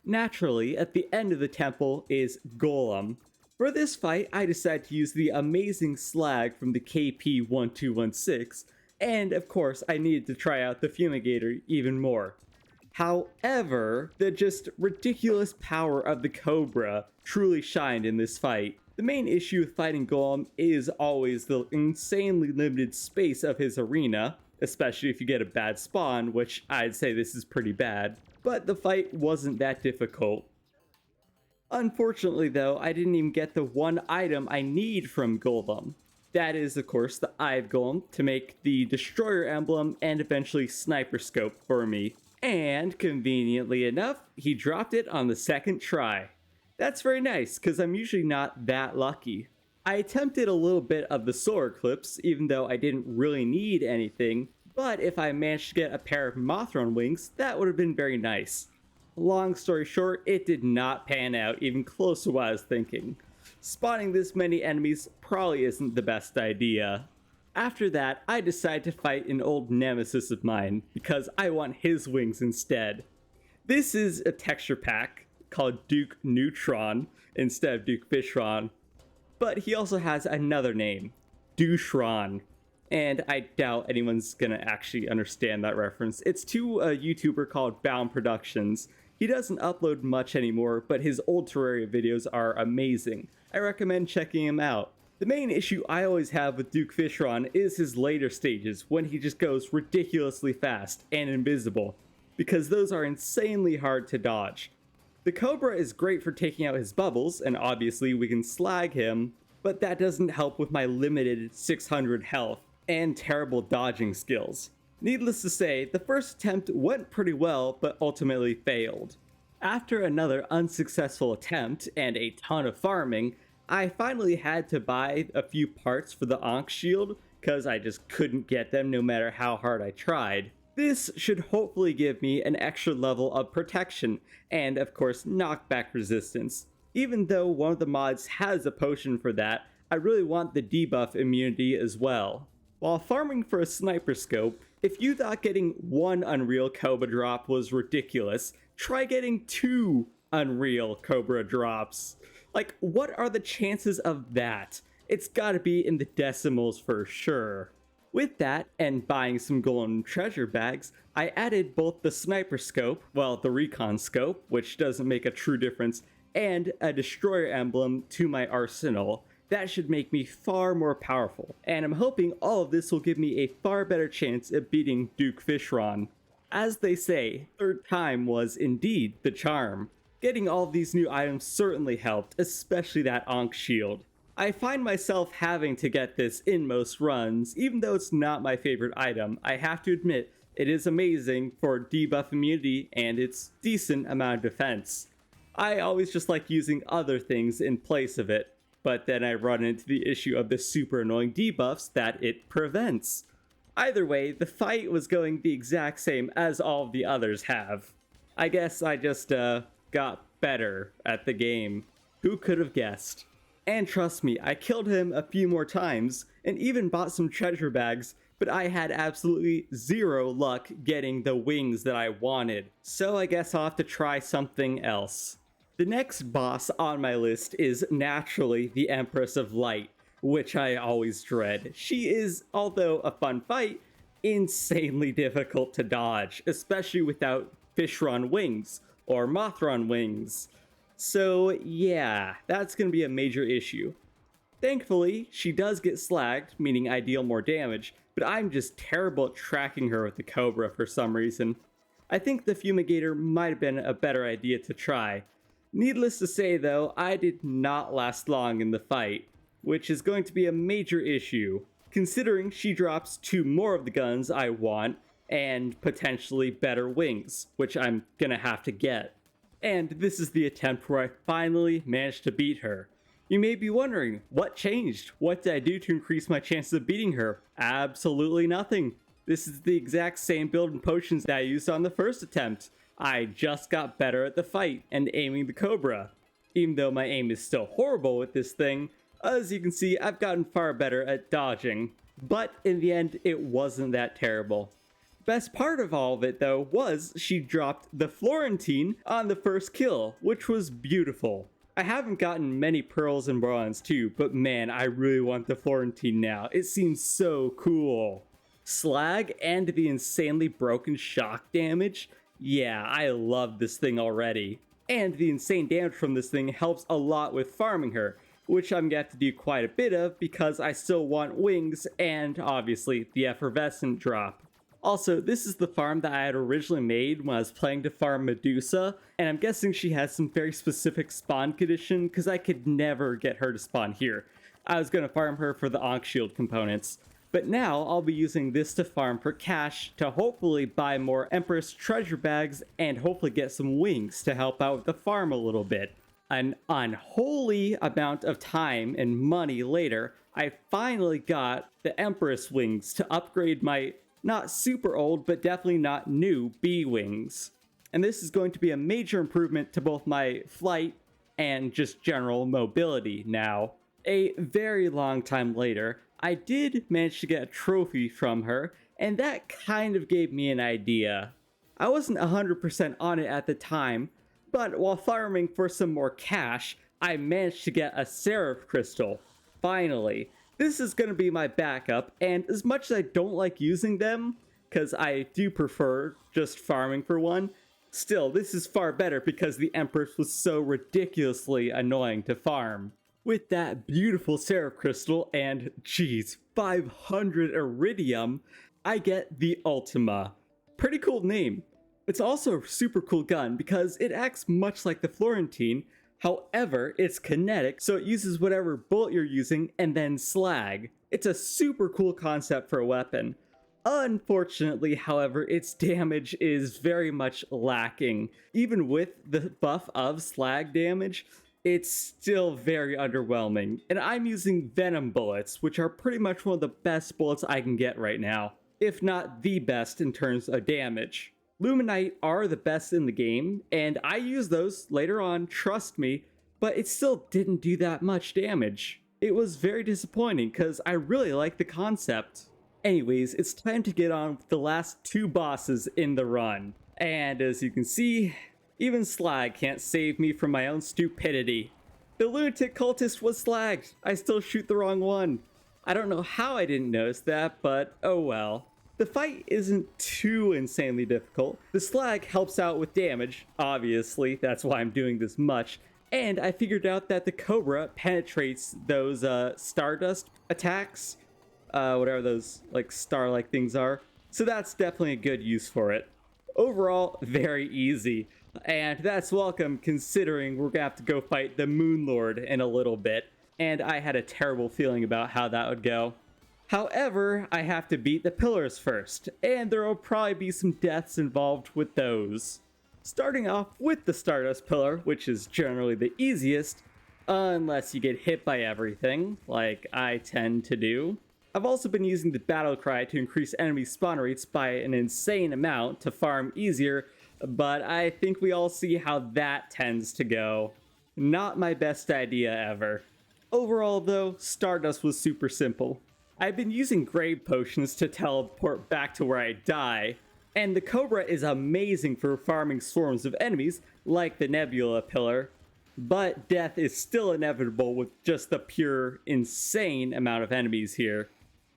Naturally, at the end of the temple is Golem. For this fight, I decided to use the amazing slag from the KP1216, and of course, I needed to try out the Fumigator even more. However, the just ridiculous power of the Cobra truly shined in this fight. The main issue with fighting Golem is always the insanely limited space of his arena, especially if you get a bad spawn, which I'd say this is pretty bad, but the fight wasn't that difficult. Unfortunately though, I didn't even get the one item I need from Golem. That is, of course, the Eye of Golem to make the Destroyer emblem and eventually Sniper Scope for me. And conveniently enough, he dropped it on the second try. That's very nice, because I'm usually not that lucky. I attempted a little bit of the Solar Eclipse, even though I didn't really need anything, but if I managed to get a pair of Mothron wings, that would have been very nice. Long story short, it did not pan out even close to what I was thinking. Spawning this many enemies probably isn't the best idea. After that, I decided to fight an old nemesis of mine, because I want his wings instead. This is a texture pack called Duke Neutron instead of Duke Fishron, but he also has another name, Doucheron. And I doubt anyone's gonna actually understand that reference. It's to a YouTuber called Bound Productions. He doesn't upload much anymore, but his old Terraria videos are amazing. I recommend checking him out. The main issue I always have with Duke Fishron is his later stages, when he just goes ridiculously fast and invisible, because those are insanely hard to dodge. The Cobra is great for taking out his bubbles, and obviously we can slag him, but that doesn't help with my limited 600 health and terrible dodging skills. Needless to say, the first attempt went pretty well, but ultimately failed. After another unsuccessful attempt and a ton of farming, I finally had to buy a few parts for the Ankh shield, because I just couldn't get them no matter how hard I tried. This should hopefully give me an extra level of protection, and of course knockback resistance. Even though one of the mods has a potion for that, I really want the debuff immunity as well. While farming for a sniper scope, if you thought getting one Unreal Cobra drop was ridiculous, try getting 2 Unreal Cobra drops. Like, what are the chances of that? It's gotta be in the decimals for sure. With that, and buying some golden treasure bags, I added both the sniper scope, well, the recon scope, which doesn't make a true difference, and a destroyer emblem to my arsenal. That should make me far more powerful, and I'm hoping all of this will give me a far better chance at beating Duke Fishron. As they say, third time was indeed the charm. Getting all of these new items certainly helped, especially that Ankh shield. I find myself having to get this in most runs, even though it's not my favorite item. I have to admit, it is amazing for debuff immunity and its decent amount of defense. I always just like using other things in place of it, but then I run into the issue of the super annoying debuffs that it prevents. Either way, the fight was going the exact same as all of the others have. I guess I just got better at the game. Who could have guessed? And trust me, I killed him a few more times, and even bought some treasure bags, but I had absolutely zero luck getting the wings that I wanted. So I guess I'll have to try something else. The next boss on my list is naturally the Empress of Light, which I always dread. She is, although a fun fight, insanely difficult to dodge, especially without Fishron wings or Mothron wings. So yeah, that's gonna be a major issue. Thankfully, she does get slagged, meaning I deal more damage, but I'm just terrible at tracking her with the Cobra for some reason. I think the Fumigator might have been a better idea to try. Needless to say though, I did not last long in the fight, which is going to be a major issue, considering she drops 2 more of the guns I want, and potentially better wings, which I'm gonna have to get. And this is the attempt where I finally managed to beat her. You may be wondering, what changed? What did I do to increase my chances of beating her? Absolutely nothing. This is the exact same build and potions that I used on the first attempt. I just got better at the fight and aiming the Cobra. Even though my aim is still horrible with this thing, as you can see, I've gotten far better at dodging. But in the end, it wasn't that terrible. Best part of all of it though was she dropped the Florentine on the first kill, which was beautiful. I haven't gotten many pearls in Borderlands 2, but man, I really want the Florentine now. It seems so cool. Slag and the insanely broken shock damage? Yeah, I love this thing already. And the insane damage from this thing helps a lot with farming her, which I'm gonna have to do quite a bit of because I still want wings and obviously the effervescent drop. Also, this is the farm that I had originally made when I was planning to farm Medusa, and I'm guessing she has some very specific spawn condition because I could never get her to spawn here. I was going to farm her for the Ankh Shield components, but now I'll be using this to farm for cash to hopefully buy more Empress treasure bags and hopefully get some wings to help out with the farm a little bit. An unholy amount of time and money later, I finally got the Empress wings to upgrade my not super old, but definitely not new B-Wings. And this is going to be a major improvement to both my flight and just general mobility now. A very long time later, I did manage to get a trophy from her, and that kind of gave me an idea. I wasn't 100% on it at the time, but while farming for some more cash, I managed to get a Seraph Crystal. Finally. This is going to be my backup, and as much as I don't like using them, because I do prefer just farming for one, still, this is far better because the Empress was so ridiculously annoying to farm. With that beautiful Seraph Crystal and, geez, 500 Iridium, I get the Ultima. Pretty cool name. It's also a super cool gun because it acts much like the Florentine. However, it's kinetic, so it uses whatever bullet you're using and then slag. It's a super cool concept for a weapon. Unfortunately, however, its damage is very much lacking. Even with the buff of slag damage, it's still very underwhelming. And I'm using venom bullets, which are pretty much one of the best bullets I can get right now, if not the best in terms of damage. Luminite are the best in the game, and I use those later on, trust me, but it still didn't do that much damage. It was very disappointing because I really like the concept. Anyways, it's time to get on with the last two bosses in the run. And as you can see, even Slag can't save me from my own stupidity. The lunatic cultist was slagged. I still shoot the wrong one. I don't know how I didn't notice that, but oh well. The fight isn't too insanely difficult. The slag helps out with damage, obviously, that's why I'm doing this much. And I figured out that the Cobra penetrates those Stardust attacks, whatever those like star-like things are. So that's definitely a good use for it. Overall, very easy. And that's welcome considering we're gonna have to go fight the Moon Lord in a little bit. And I had a terrible feeling about how that would go. However, I have to beat the pillars first, and there will probably be some deaths involved with those. Starting off with the Stardust Pillar, which is generally the easiest, unless you get hit by everything, like I tend to do. I've also been using the Battle Cry to increase enemy spawn rates by an insane amount to farm easier, but I think we all see how that tends to go. Not my best idea ever. Overall though, Stardust was super simple. I've been using grave potions to teleport back to where I die, and the Cobra is amazing for farming swarms of enemies, like the Nebula Pillar, but death is still inevitable with just the pure, insane amount of enemies here.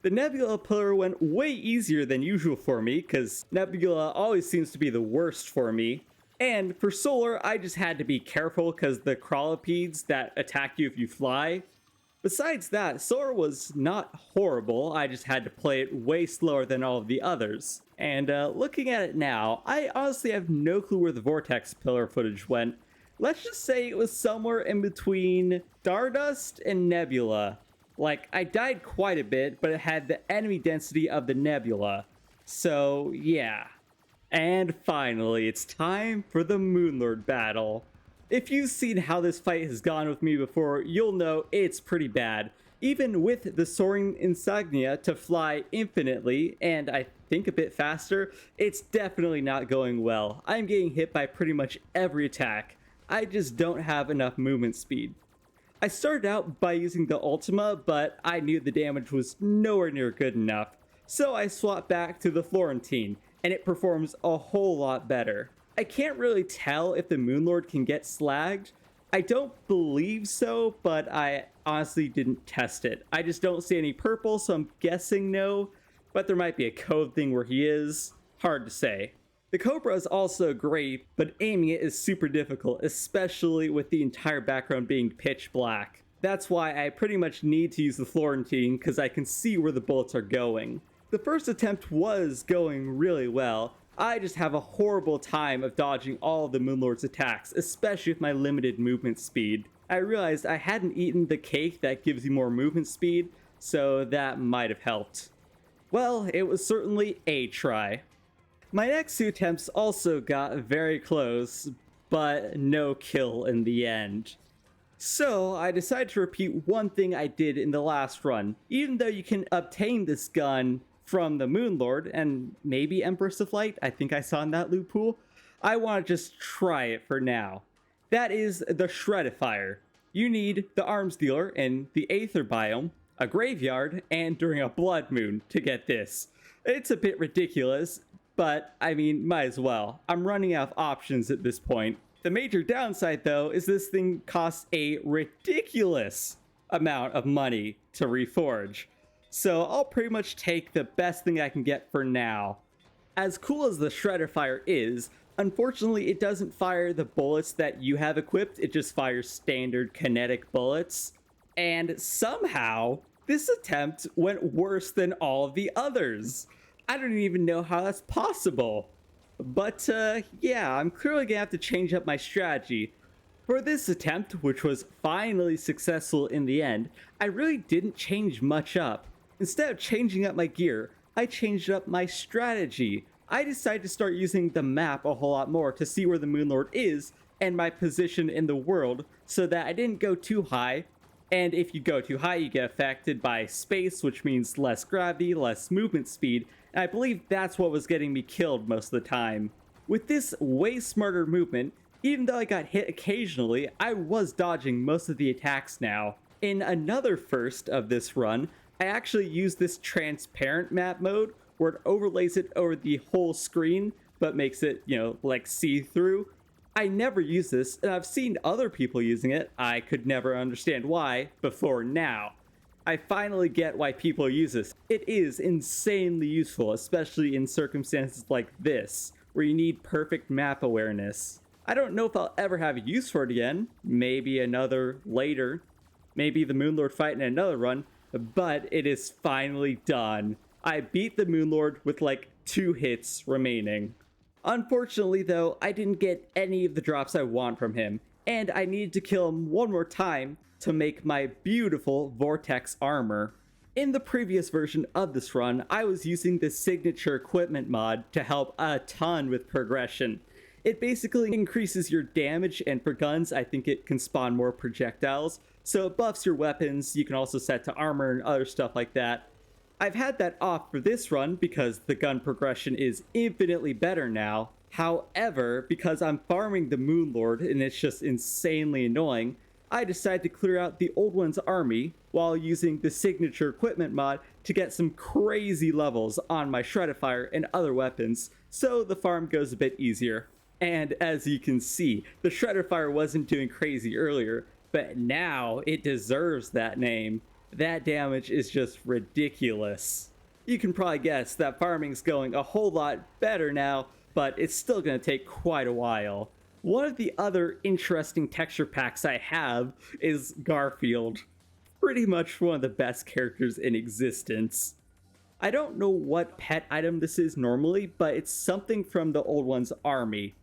The Nebula Pillar went way easier than usual for me, because Nebula always seems to be the worst for me, and for Solar, I just had to be careful because the crawlipedes that attack you if you fly. Besides that, Solar was not horrible, I just had to play it way slower than all of the others. And looking at it now, I honestly have no clue where the Vortex Pillar footage went. Let's just say it was somewhere in between Stardust and Nebula. Like, I died quite a bit, but it had the enemy density of the Nebula. So, yeah. And finally, it's time for the Moonlord battle. If you've seen how this fight has gone with me before, you'll know it's pretty bad. Even with the soaring insignia to fly infinitely, and I think a bit faster, it's definitely not going well. I'm getting hit by pretty much every attack. I just don't have enough movement speed. I started out by using the Ultima, but I knew the damage was nowhere near good enough. So I swapped back to the Florentine, and it performs a whole lot better. I can't really tell if the Moonlord can get slagged. I don't believe so, but I honestly didn't test it. I just don't see any purple, so I'm guessing no, but there might be a code thing where he is. Hard to say. The Cobra is also great, but aiming it is super difficult, especially with the entire background being pitch black. That's why I pretty much need to use the Florentine, because I can see where the bullets are going. The first attempt was going really well. I just have a horrible time of dodging all of the Moonlord's attacks, especially with my limited movement speed. I realized I hadn't eaten the cake that gives you more movement speed, so that might have helped. Well, it was certainly a try. My next two attempts also got very close, but no kill in the end. So I decided to repeat one thing I did in the last run. Even though you can obtain this gun from the Moonlord and maybe Empress of Light, I think I saw in that loot pool, I want to just try it for now. That is the Shredifier. You need the arms dealer in the Aether biome, a graveyard, and during a blood moon to get this. It's a bit ridiculous, but I mean, might as well. I'm running out of options at this point. The major downside though is this thing costs a ridiculous amount of money to reforge. So I'll pretty much take the best thing I can get for now. As cool as the Shredifier is, unfortunately it doesn't fire the bullets that you have equipped, it just fires standard kinetic bullets. And somehow, this attempt went worse than all of the others. I don't even know how that's possible. But yeah, I'm clearly gonna have to change up my strategy. For this attempt, which was finally successful in the end, I really didn't change much up. Instead of changing up my gear, I changed up my strategy. I decided to start using the map a whole lot more to see where the Moonlord is and my position in the world so that I didn't go too high. And if you go too high, you get affected by space, which means less gravity, less movement speed, and I believe that's what was getting me killed most of the time. With this way smarter movement, even though I got hit occasionally, I was dodging most of the attacks now. In another first of this run, I actually used this transparent map mode, where it overlays it over the whole screen, but makes it, like see-through. I never use this, and I've seen other people using it. I could never understand why before now. I finally get why people use this. It is insanely useful, especially in circumstances like this, where you need perfect map awareness. I don't know if I'll ever have a use for it again. Maybe another later. Maybe the Moonlord fight in another run, but it is finally done. I beat the Moonlord with like 2 hits remaining. Unfortunately though, I didn't get any of the drops I want from him, and I needed to kill him one more time to make my beautiful Vortex armor. In the previous version of this run, I was using the signature equipment mod to help a ton with progression. It basically increases your damage, and for guns, I think it can spawn more projectiles, so it buffs your weapons. You can also set to armor and other stuff like that. I've had that off for this run because the gun progression is infinitely better now. However, because I'm farming the Moonlord and it's just insanely annoying, I decided to clear out the Old One's army while using the signature equipment mod to get some crazy levels on my Shredifier and other weapons, so the farm goes a bit easier. And as you can see, the Shredifier wasn't doing crazy earlier, but now it deserves that name. That damage is just ridiculous. You can probably guess that farming's going a whole lot better now, but it's still going to take quite a while. One of the other interesting texture packs I have is Garfield. Pretty much one of the best characters in existence. I don't know what pet item this is normally, but it's something from the Old One's army.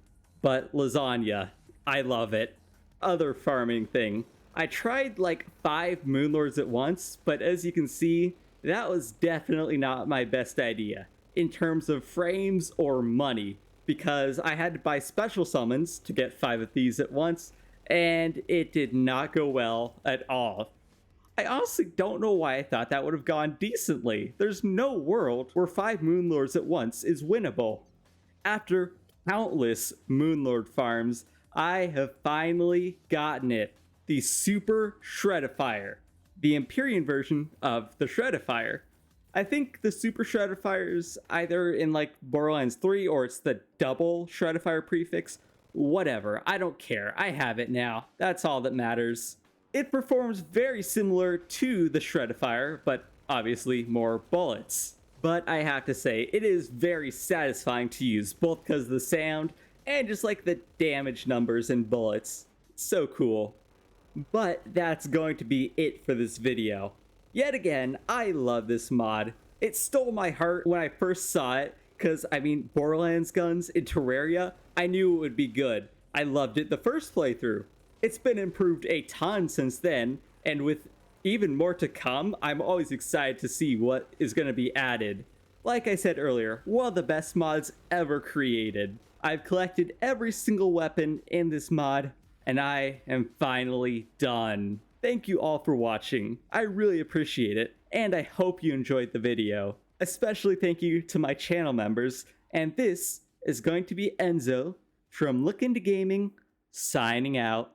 But lasagna, I love it. Other farming thing. I tried like 5 Moonlords at once, but as you can see, that was definitely not my best idea, in terms of frames or money. because I had to buy special summons to get 5 of these at once, and it did not go well at all. I honestly don't know why I thought that would have gone decently. There's no world where 5 Moonlords at once is winnable. After countless Moonlord farms, I have finally gotten it. The Super Shredifier, the Empyrean version of the Shredifier. I think the Super Shredifier is either in like Borderlands 3 or it's the double Shredifier prefix. Whatever, I don't care. I have it now. That's all that matters. It performs very similar to the Shredifier, but obviously more bullets. But I have to say, it is very satisfying to use, both because of the sound and just like the damage numbers and bullets. It's so cool. But that's going to be it for this video. Yet again, I love this mod. It stole my heart when I first saw it, because I mean, Borderlands guns in Terraria, I knew it would be good. I loved it the first playthrough. It's been improved a ton since then, and with even more to come, I'm always excited to see what is going to be added. Like I said earlier, one of the best mods ever created. I've collected every single weapon in this mod, and I am finally done. Thank you all for watching. I really appreciate it, and I hope you enjoyed the video. Especially thank you to my channel members, and this is going to be Enzo from LookIntoGaming, signing out.